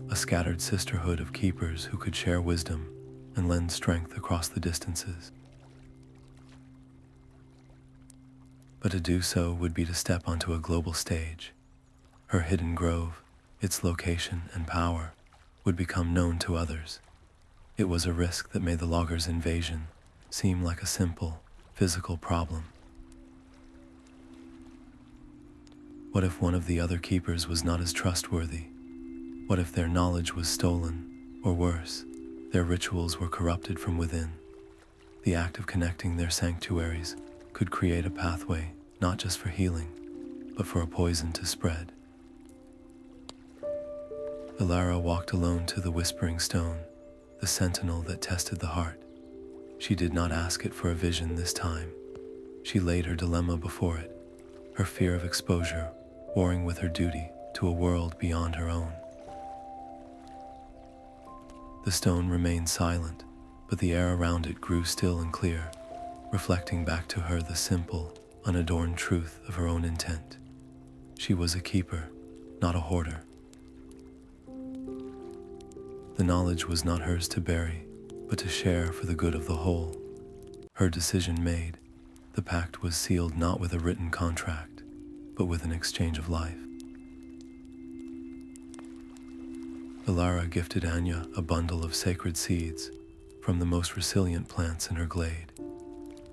a scattered sisterhood of keepers who could share wisdom and lend strength across the distances. But to do so would be to step onto a global stage. Her hidden grove, its location and power, would become known to others. It was a risk that made the loggers' invasion seem like a simple, physical problem. What if one of the other keepers was not as trustworthy? What if their knowledge was stolen, or worse, their rituals were corrupted from within? The act of connecting their sanctuaries could create a pathway not just for healing, but for a poison to spread. Elara walked alone to the Whispering Stone, the sentinel that tested the heart. She did not ask it for a vision this time. She laid her dilemma before it, her fear of exposure warring with her duty to a world beyond her own. The stone remained silent, but the air around it grew still and clear, reflecting back to her the simple, unadorned truth of her own intent. She was a keeper, not a hoarder. The knowledge was not hers to bury, but to share for the good of the whole. Her decision made, the pact was sealed not with a written contract, but with an exchange of life. Elara gifted Anya a bundle of sacred seeds from the most resilient plants in her glade,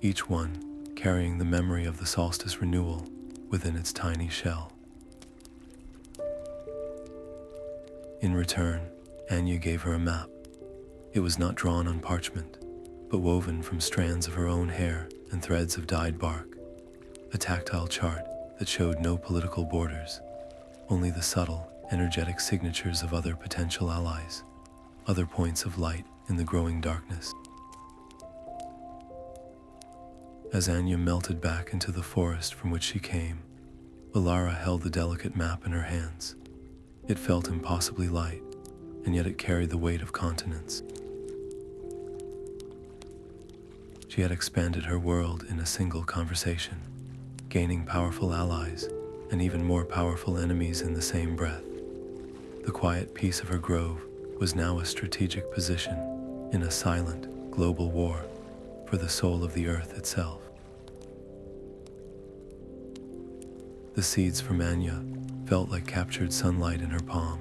each one carrying the memory of the Solstice renewal within its tiny shell. In return, Anya gave her a map. It was not drawn on parchment, but woven from strands of her own hair and threads of dyed bark, a tactile chart that showed no political borders, only the subtle, energetic signatures of other potential allies, other points of light in the growing darkness. As Anya melted back into the forest from which she came, Elara held the delicate map in her hands. It felt impossibly light, and yet it carried the weight of continents. She had expanded her world in a single conversation, gaining powerful allies and even more powerful enemies in the same breath. The quiet peace of her grove was now a strategic position in a silent, global war for the soul of the earth itself. The seeds from Anya felt like captured sunlight in her palm.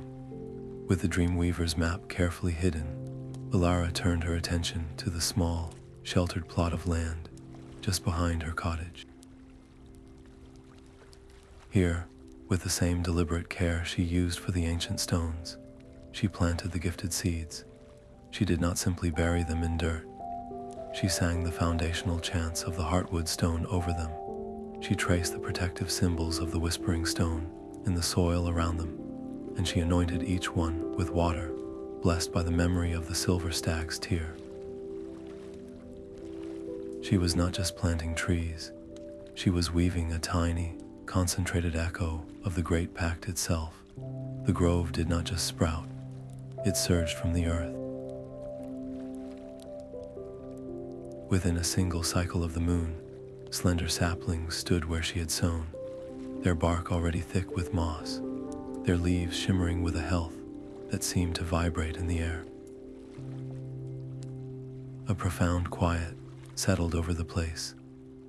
With the Dreamweaver's map carefully hidden, Elara turned her attention to the small, sheltered plot of land just behind her cottage. Here, with the same deliberate care she used for the ancient stones, she planted the gifted seeds. She did not simply bury them in dirt. She sang the foundational chants of the Heartwood stone over them. She traced the protective symbols of the Whispering Stone in the soil around them, and she anointed each one with water, blessed by the memory of the silver stag's tear. She was not just planting trees, she was weaving a tiny, concentrated echo of the great Pact itself. The grove did not just sprout, it surged from the earth. Within a single cycle of the moon, slender saplings stood where she had sown, their bark already thick with moss, their leaves shimmering with a health that seemed to vibrate in the air. A profound quiet settled over the place,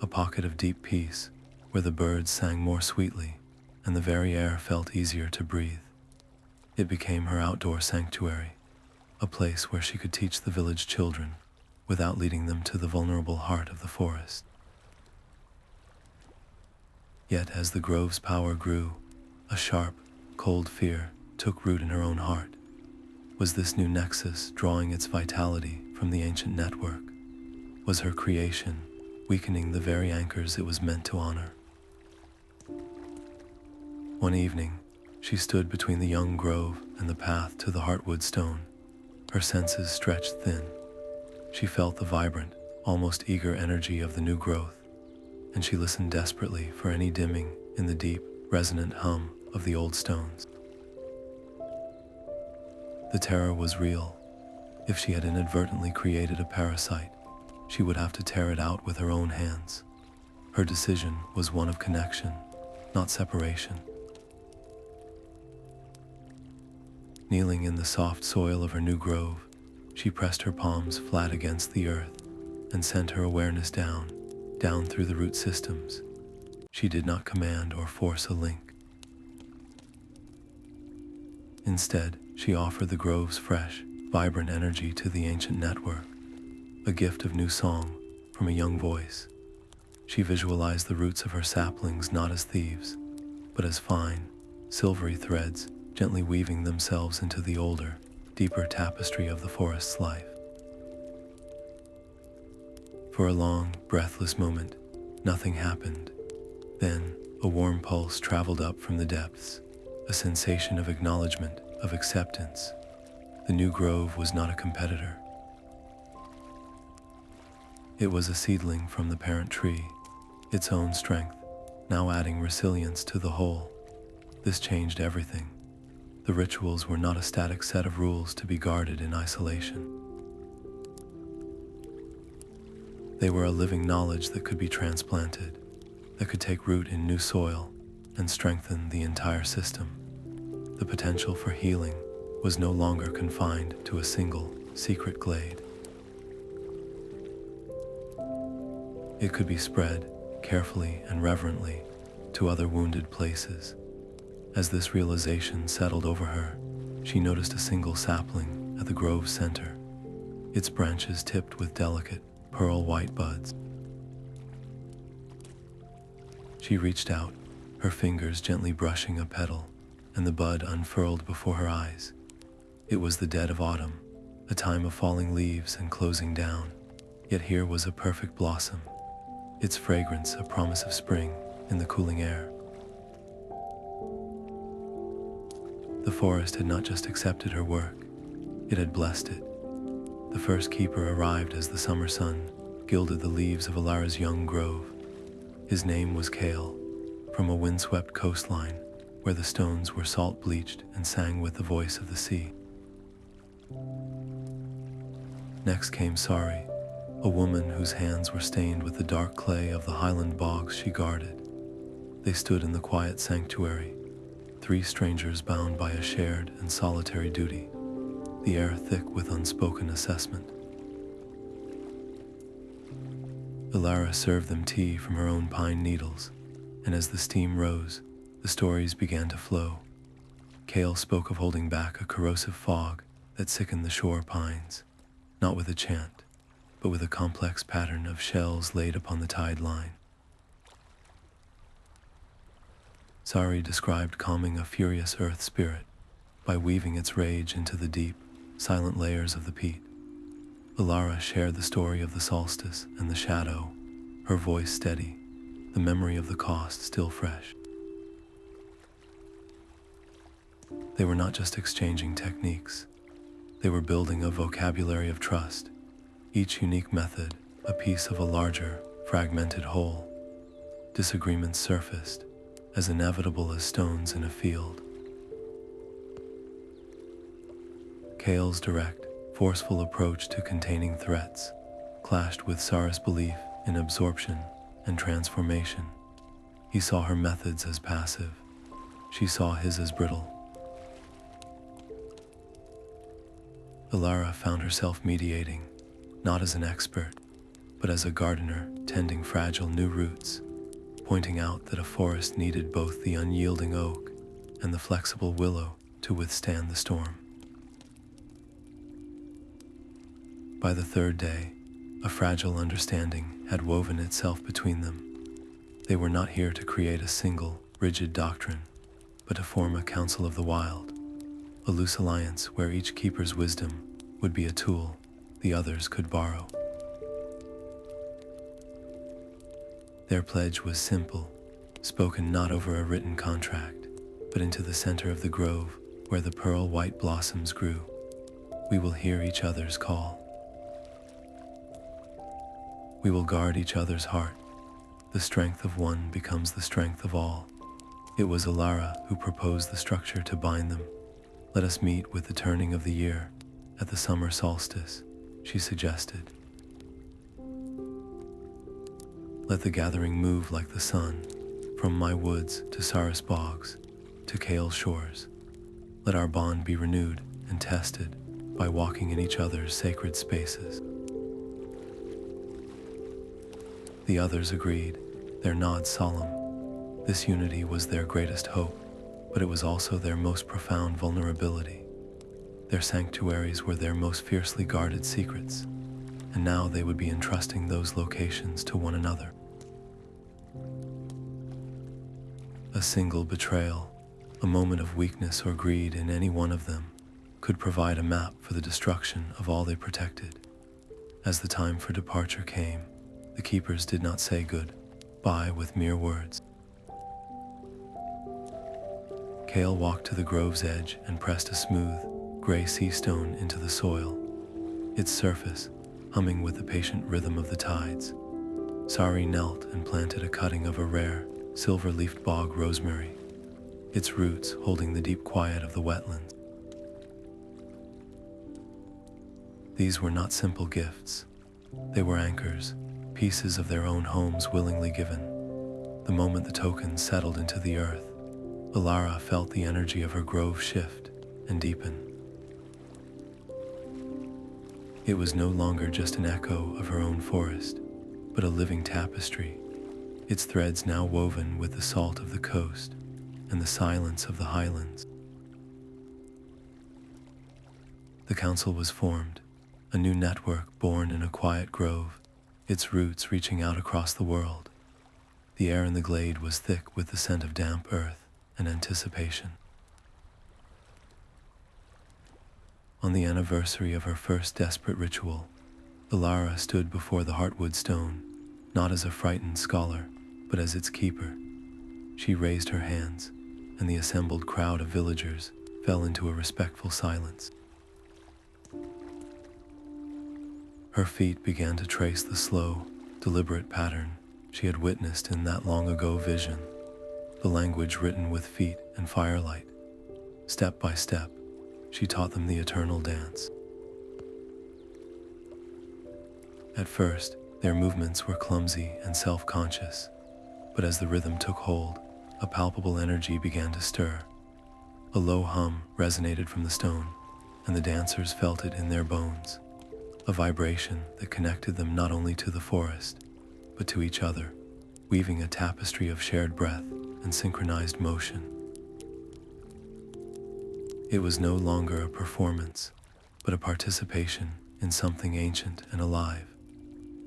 a pocket of deep peace where the birds sang more sweetly and the very air felt easier to breathe. It became her outdoor sanctuary, a place where she could teach the village children without leading them to the vulnerable heart of the forest. Yet as the grove's power grew, a sharp, cold fear took root in her own heart. Was this new nexus drawing its vitality from the ancient network? Was her creation weakening the very anchors it was meant to honor? One evening, she stood between the young grove and the path to the Heartwood stone. Her senses stretched thin. She felt the vibrant, almost eager energy of the new growth, and she listened desperately for any dimming in the deep, resonant hum of the old stones. The terror was real. If she had inadvertently created a parasite, she would have to tear it out with her own hands. Her decision was one of connection, not separation. Kneeling in the soft soil of her new grove, she pressed her palms flat against the earth and sent her awareness down through the root systems. She did not command or force a link. Instead, she offered the grove's fresh, vibrant energy to the ancient network, a gift of new song from a young voice. She visualized the roots of her saplings not as thieves, but as fine, silvery threads gently weaving themselves into the older, deeper tapestry of the forest's life. For a long, breathless moment, nothing happened. Then, a warm pulse traveled up from the depths, a sensation of acknowledgement, of acceptance. The new grove was not a competitor. It was a seedling from the parent tree, its own strength, now adding resilience to the whole. This changed everything. The rituals were not a static set of rules to be guarded in isolation. They were a living knowledge that could be transplanted, that could take root in new soil and strengthen the entire system. The potential for healing was no longer confined to a single, secret glade. It could be spread, carefully and reverently, to other wounded places. As this realization settled over her, she noticed a single sapling at the grove's center, its branches tipped with delicate, pearl-white buds. She reached out, her fingers gently brushing a petal, and the bud unfurled before her eyes. It was the dead of autumn, a time of falling leaves and closing down, yet here was a perfect blossom, its fragrance a promise of spring in the cooling air. The forest had not just accepted her work, it had blessed it. The first keeper arrived as the summer sun gilded the leaves of Elara's young grove. His name was Kale, from a windswept coastline where the stones were salt-bleached and sang with the voice of the sea. Next came Sari, a woman whose hands were stained with the dark clay of the highland bogs she guarded. They stood in the quiet sanctuary, three strangers bound by a shared and solitary duty, the air thick with unspoken assessment. Elara served them tea from her own pine needles, and as the steam rose, the stories began to flow. Kale spoke of holding back a corrosive fog that sickened the shore pines, not with a chant, but with a complex pattern of shells laid upon the tide line. Sari described calming a furious earth spirit by weaving its rage into the deep, silent layers of the peat. Elara shared the story of the solstice and the shadow, her voice steady, the memory of the cost still fresh. They were not just exchanging techniques, they were building a vocabulary of trust, each unique method a piece of a larger, fragmented whole. Disagreements surfaced, as inevitable as stones in a field. Kale's direct, forceful approach to containing threats clashed with Sara's belief in absorption and transformation. He saw her methods as passive, she saw his as brittle. Elara found herself mediating, not as an expert, but as a gardener tending fragile new roots, pointing out that a forest needed both the unyielding oak and the flexible willow to withstand the storm. By the third day, a fragile understanding had woven itself between them. They were not here to create a single, rigid doctrine, but to form a council of the wild, a loose alliance where each keeper's wisdom would be a tool the others could borrow. Their pledge was simple, spoken not over a written contract, but into the center of the grove where the pearl-white blossoms grew. We will hear each other's call. We will guard each other's heart. The strength of one becomes the strength of all. It was Elara who proposed the structure to bind them. Let us meet with the turning of the year, at the summer solstice, she suggested. Let the gathering move like the sun, from my woods to Saris bogs, to Kale's shores. Let our bond be renewed and tested by walking in each other's sacred spaces. The others agreed, their nods solemn. This unity was their greatest hope, but it was also their most profound vulnerability. Their sanctuaries were their most fiercely guarded secrets, and now they would be entrusting those locations to one another. A single betrayal, a moment of weakness or greed in any one of them, could provide a map for the destruction of all they protected. As the time for departure came, the keepers did not say goodbye with mere words. Kale walked to the grove's edge and pressed a smooth, gray sea stone into the soil, its surface humming with the patient rhythm of the tides. Sari knelt and planted a cutting of a rare, silver-leafed bog rosemary, its roots holding the deep quiet of the wetlands. These were not simple gifts. They were anchors, pieces of their own homes willingly given. The moment the tokens settled into the earth, Elara felt the energy of her grove shift and deepen. It was no longer just an echo of her own forest, but a living tapestry, its threads now woven with the salt of the coast and the silence of the highlands. The council was formed, a new network born in a quiet grove, its roots reaching out across the world. The air in the glade was thick with the scent of damp earth and anticipation. On the anniversary of her first desperate ritual, Elara stood before the Heartwood stone, not as a frightened scholar, but as its keeper. She raised her hands, and the assembled crowd of villagers fell into a respectful silence. Her feet began to trace the slow, deliberate pattern she had witnessed in that long-ago vision, the language written with feet and firelight. Step by step, she taught them the eternal dance. At first, their movements were clumsy and self-conscious, but as the rhythm took hold, a palpable energy began to stir. A low hum resonated from the stone, and the dancers felt it in their bones, a vibration that connected them not only to the forest, but to each other, weaving a tapestry of shared breath and synchronized motion. It was no longer a performance, but a participation in something ancient and alive.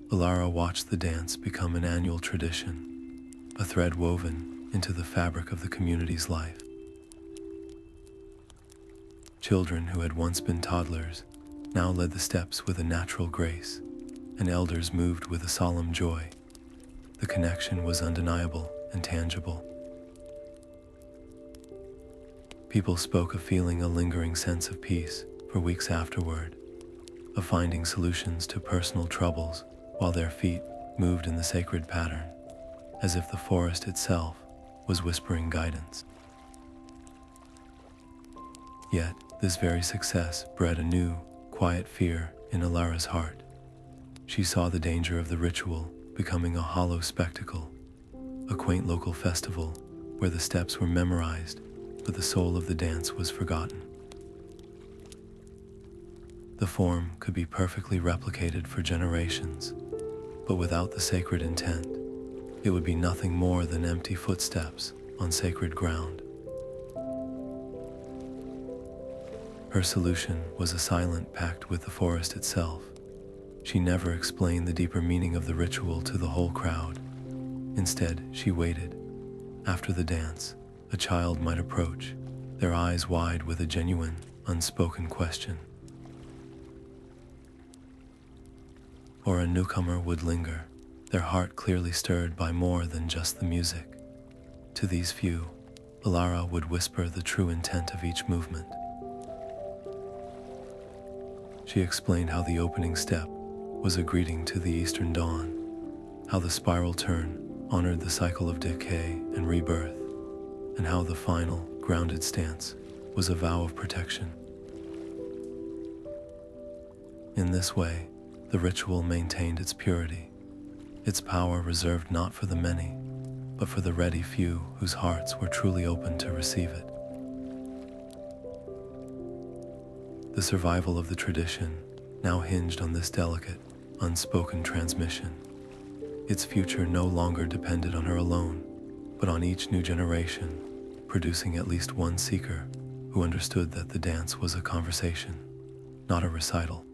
Elara watched the dance become an annual tradition, a thread woven into the fabric of the community's life. Children who had once been toddlers now led the steps with a natural grace, and elders moved with a solemn joy. The connection was undeniable and tangible. People spoke of feeling a lingering sense of peace for weeks afterward, of finding solutions to personal troubles while their feet moved in the sacred pattern, as if the forest itself was whispering guidance. Yet, this very success bred a new, quiet fear in Elara's heart. She saw the danger of the ritual becoming a hollow spectacle, a quaint local festival where the steps were memorized, but the soul of the dance was forgotten. The form could be perfectly replicated for generations, but without the sacred intent, it would be nothing more than empty footsteps on sacred ground. Her solution was a silent pact with the forest itself. She never explained the deeper meaning of the ritual to the whole crowd. Instead, she waited. After the dance, a child might approach, their eyes wide with a genuine, unspoken question. Or a newcomer would linger, their heart clearly stirred by more than just the music. To these few, Elara would whisper the true intent of each movement. She explained how the opening step was a greeting to the eastern dawn, how the spiral turn honored the cycle of decay and rebirth, and how the final, grounded stance was a vow of protection. In this way, the ritual maintained its purity, its power reserved not for the many, but for the ready few whose hearts were truly open to receive it. The survival of the tradition now hinged on this delicate, unspoken transmission. Its future no longer depended on her alone, but on each new generation, producing at least one seeker who understood that the dance was a conversation, not a recital.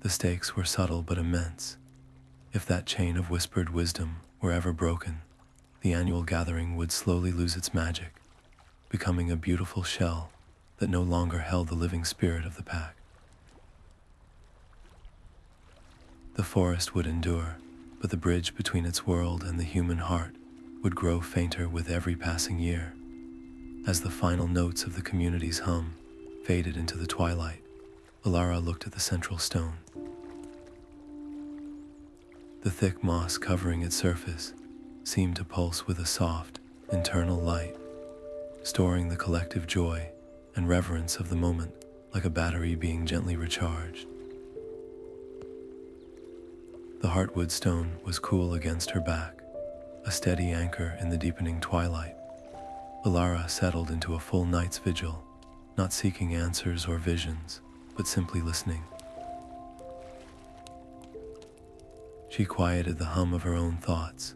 The stakes were subtle but immense. If that chain of whispered wisdom were ever broken, the annual gathering would slowly lose its magic, becoming a beautiful shell that no longer held the living spirit of the pack. The forest would endure, but the bridge between its world and the human heart would grow fainter with every passing year. As the final notes of the community's hum faded into the twilight, Elara looked at the central stone. The thick moss covering its surface seemed to pulse with a soft, internal light, storing the collective joy and reverence of the moment like a battery being gently recharged. The Heartwood stone was cool against her back, a steady anchor in the deepening twilight. Elara settled into a full night's vigil, not seeking answers or visions, but simply listening. She quieted the hum of her own thoughts,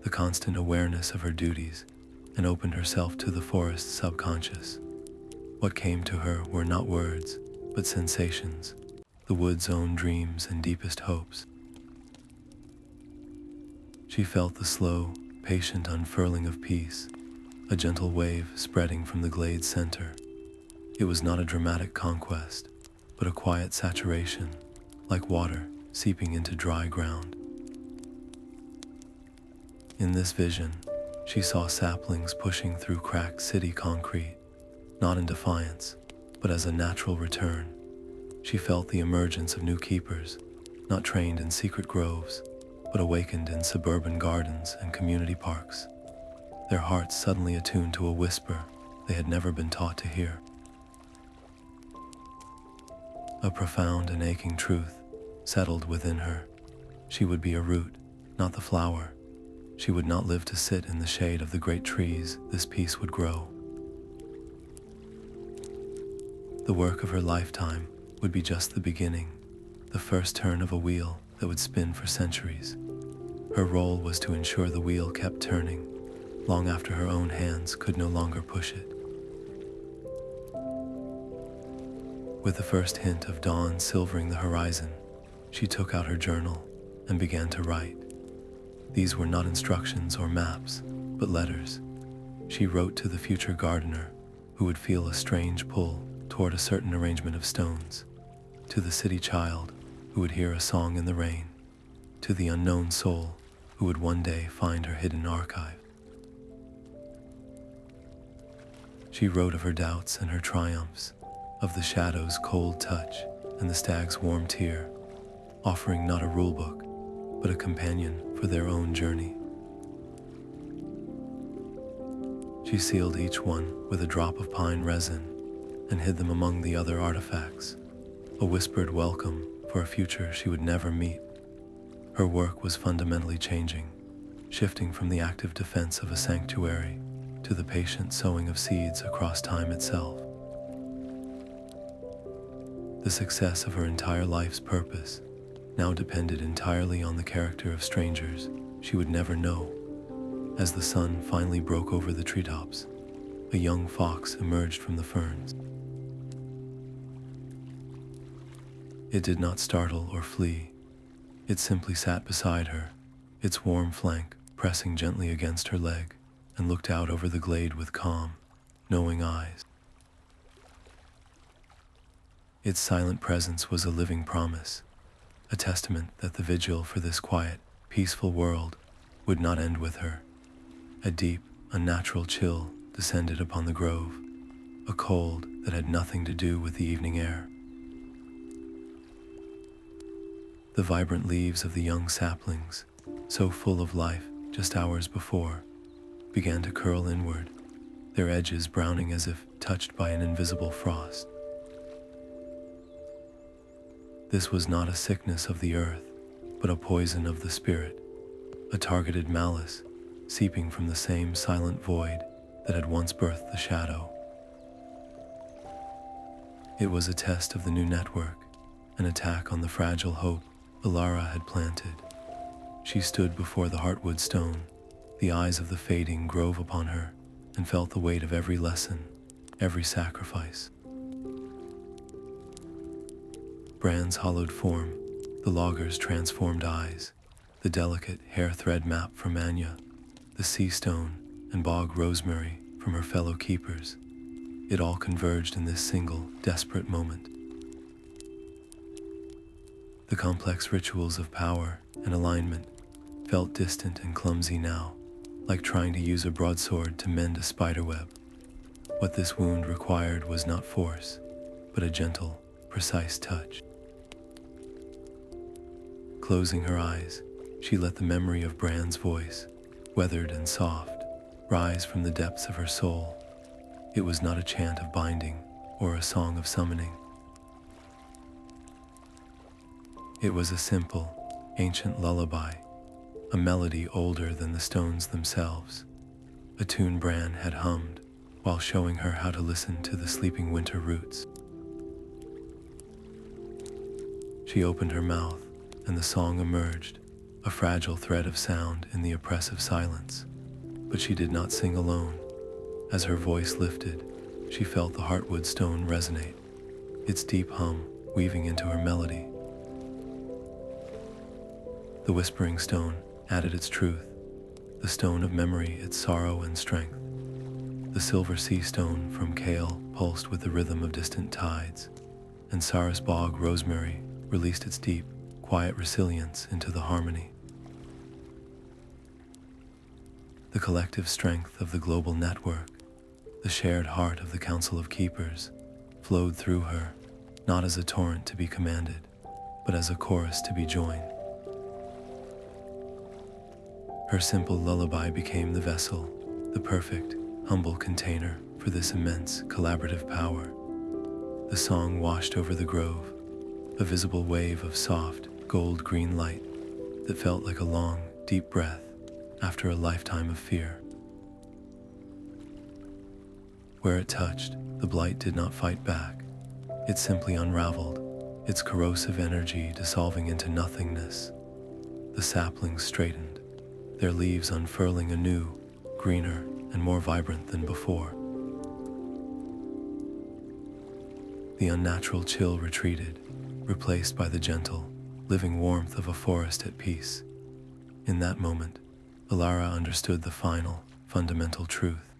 the constant awareness of her duties, and opened herself to the forest's subconscious. What came to her were not words, but sensations, the wood's own dreams and deepest hopes. She felt the slow, patient unfurling of peace, a gentle wave spreading from the glade's center. It was not a dramatic conquest, but a quiet saturation, like water seeping into dry ground. In this vision, she saw saplings pushing through cracked city concrete, not in defiance, but as a natural return. She felt the emergence of new keepers, not trained in secret groves, but awakened in suburban gardens and community parks, their hearts suddenly attuned to a whisper they had never been taught to hear. A profound and aching truth settled within her. She would be a root, not the flower, she would not live to sit in the shade of the great trees this peace would grow. The work of her lifetime would be just the beginning, the first turn of a wheel that would spin for centuries. Her role was to ensure the wheel kept turning, long after her own hands could no longer push it. With the first hint of dawn silvering the horizon, she took out her journal and began to write. These were not instructions or maps, but letters. She wrote to the future gardener, who would feel a strange pull toward a certain arrangement of stones, to the city child, who would hear a song in the rain, to the unknown soul, who would one day find her hidden archive. She wrote of her doubts and her triumphs, of the shadow's cold touch and the stag's warm tear, offering not a rulebook, but a companion for their own journey. She sealed each one with a drop of pine resin and hid them among the other artifacts, a whispered welcome for a future she would never meet. Her work was fundamentally changing, shifting from the active defense of a sanctuary to the patient sowing of seeds across time itself. The success of her entire life's purpose now depended entirely on the character of strangers she would never know. As the sun finally broke over the treetops, a young fox emerged from the ferns. It did not startle or flee. It simply sat beside her, its warm flank pressing gently against her leg, and looked out over the glade with calm, knowing eyes. Its silent presence was a living promise, a testament that the vigil for this quiet, peaceful world would not end with her. A deep, unnatural chill descended upon the grove, a cold that had nothing to do with the evening air. The vibrant leaves of the young saplings, so full of life just hours before, began to curl inward, their edges browning as if touched by an invisible frost. This was not a sickness of the earth, but a poison of the spirit, a targeted malice seeping from the same silent void that had once birthed the shadow. It was a test of the new network, an attack on the fragile hope Elara had planted. She stood before the Heartwood stone, the eyes of the fading grove upon her, and felt the weight of every lesson, every sacrifice. Bran's hollowed form, the logger's transformed eyes, the delicate hair thread map from Anya, the sea stone and bog rosemary from her fellow keepers, it all converged in this single, desperate moment. The complex rituals of power and alignment felt distant and clumsy now, like trying to use a broadsword to mend a spiderweb. What this wound required was not force, but a gentle, precise touch. Closing her eyes, she let the memory of Bran's voice, weathered and soft, rise from the depths of her soul. It was not a chant of binding or a song of summoning. It was a simple, ancient lullaby, a melody older than the stones themselves, a tune Bran had hummed while showing her how to listen to the sleeping winter roots. She opened her mouth, and the song emerged, a fragile thread of sound in the oppressive silence. But she did not sing alone. As her voice lifted, she felt the Heartwood stone resonate, its deep hum weaving into her melody. The whispering stone added its truth, the stone of memory its sorrow and strength. The silver sea stone from Kale pulsed with the rhythm of distant tides, and Saris bog rosemary released its deep, quiet resilience into the harmony. The collective strength of the global network, the shared heart of the Council of Keepers, flowed through her, not as a torrent to be commanded, but as a chorus to be joined. Her simple lullaby became the vessel, the perfect, humble container for this immense collaborative power. The song washed over the grove, a visible wave of soft, gold-green light that felt like a long, deep breath, after a lifetime of fear. Where it touched, the blight did not fight back. It simply unraveled, its corrosive energy dissolving into nothingness. The saplings straightened, their leaves unfurling anew, greener and more vibrant than before. The unnatural chill retreated, replaced by the gentle, living warmth of a forest at peace. In that moment, Elara understood the final, fundamental truth.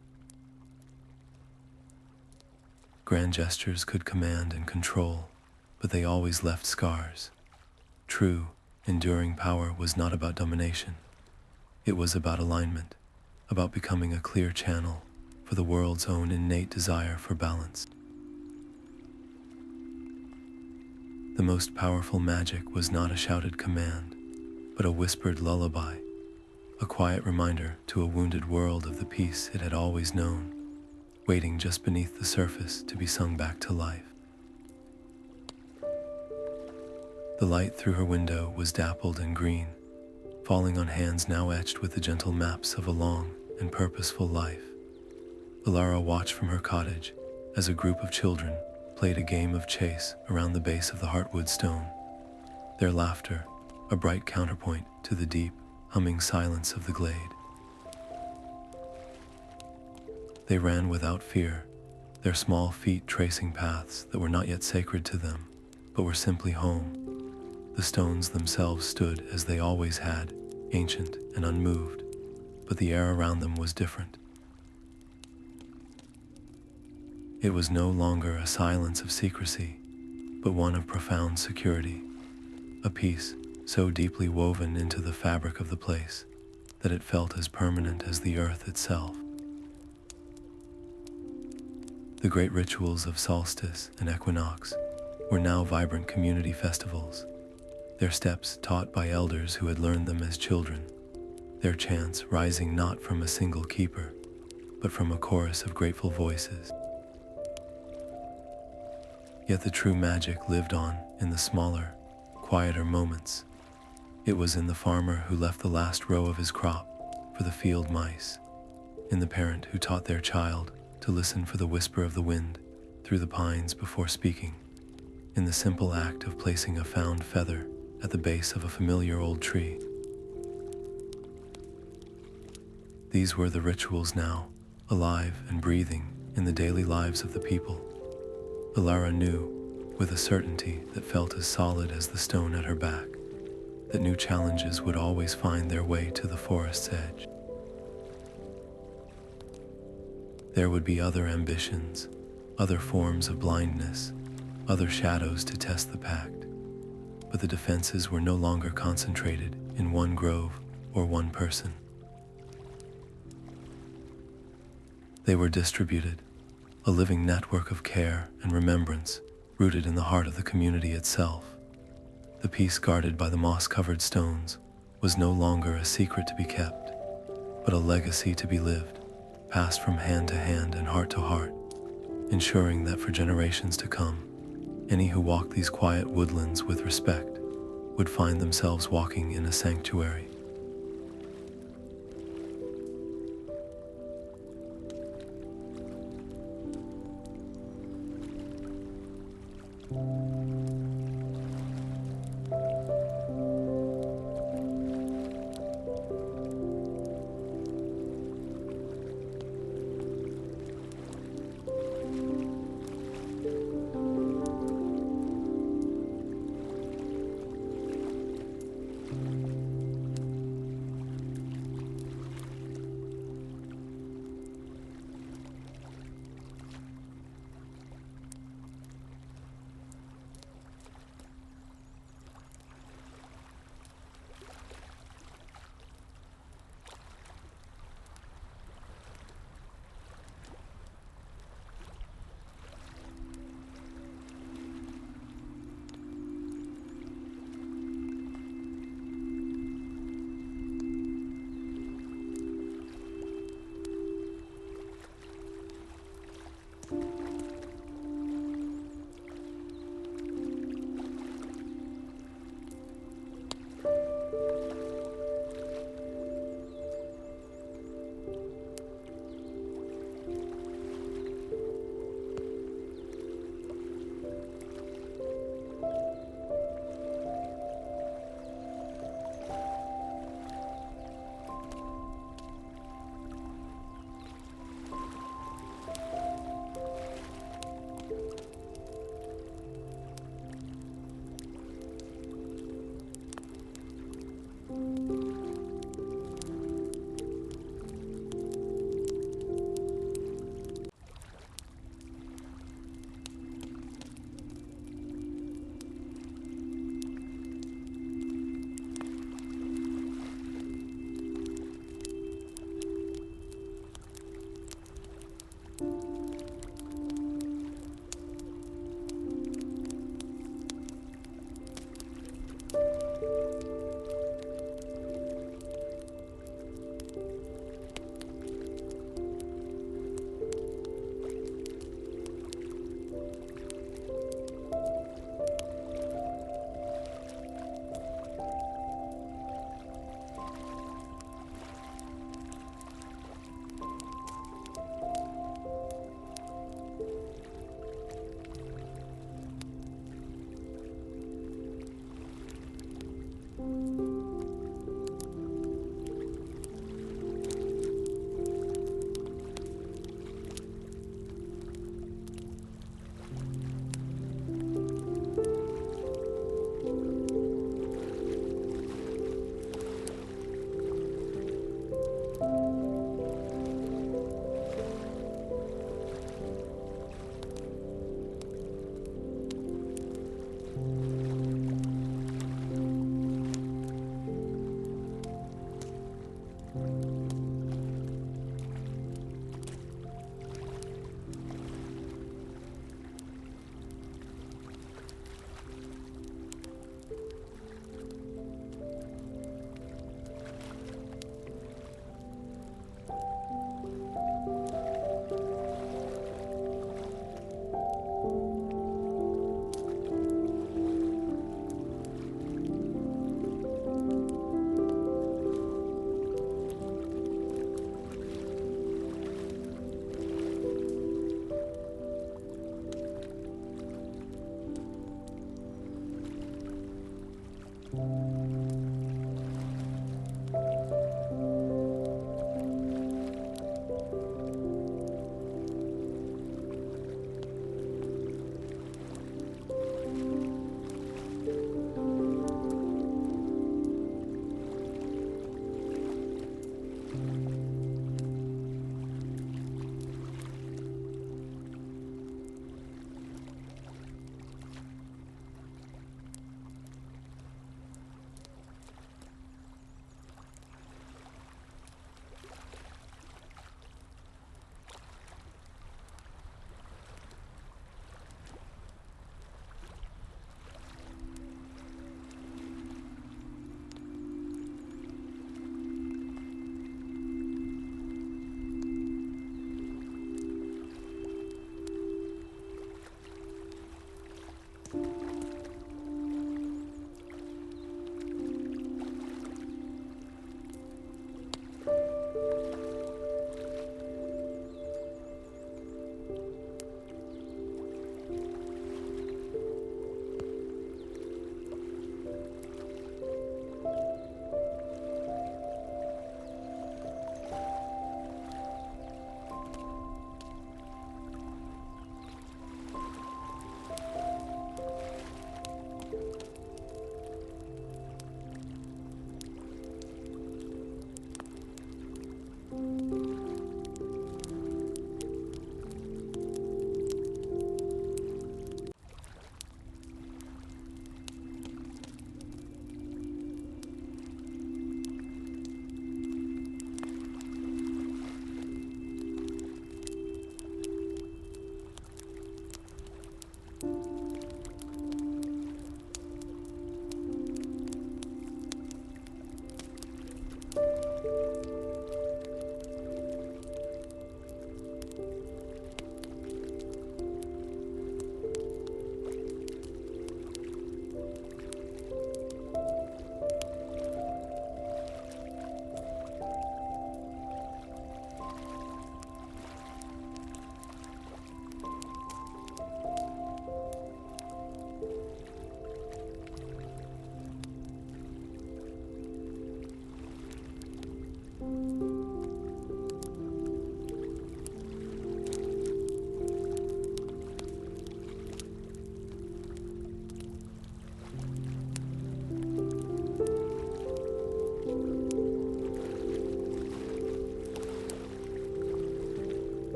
Grand gestures could command and control, but they always left scars. True, enduring power was not about domination. It was about alignment, about becoming a clear channel for the world's own innate desire for balance. The most powerful magic was not a shouted command, but a whispered lullaby, a quiet reminder to a wounded world of the peace it had always known, waiting just beneath the surface to be sung back to life. The light through her window was dappled and green, falling on hands now etched with the gentle maps of a long and purposeful life. Elara watched from her cottage as a group of children played a game of chase around the base of the Heartwood stone. Their laughter, a bright counterpoint to the deep, humming silence of the glade. They ran without fear, their small feet tracing paths that were not yet sacred to them, but were simply home. The stones themselves stood as they always had, ancient and unmoved, but the air around them was different. It was no longer a silence of secrecy, but one of profound security, a peace so deeply woven into the fabric of the place that it felt as permanent as the earth itself. The great rituals of solstice and equinox were now vibrant community festivals, their steps taught by elders who had learned them as children, their chants rising not from a single keeper, but from a chorus of grateful voices. Yet the true magic lived on in the smaller, quieter moments. It was in the farmer who left the last row of his crop for the field mice, in the parent who taught their child to listen for the whisper of the wind through the pines before speaking, in the simple act of placing a found feather at the base of a familiar old tree. These were the rituals now, alive and breathing in the daily lives of the people. Elara knew, with a certainty that felt as solid as the stone at her back, that new challenges would always find their way to the forest's edge. There would be other ambitions, other forms of blindness, other shadows to test the pact, but the defenses were no longer concentrated in one grove or one person. They were distributed, a living network of care and remembrance rooted in the heart of the community itself. The peace guarded by the moss-covered stones was no longer a secret to be kept, but a legacy to be lived, passed from hand to hand and heart to heart, ensuring that for generations to come, any who walk these quiet woodlands with respect would find themselves walking in a sanctuary.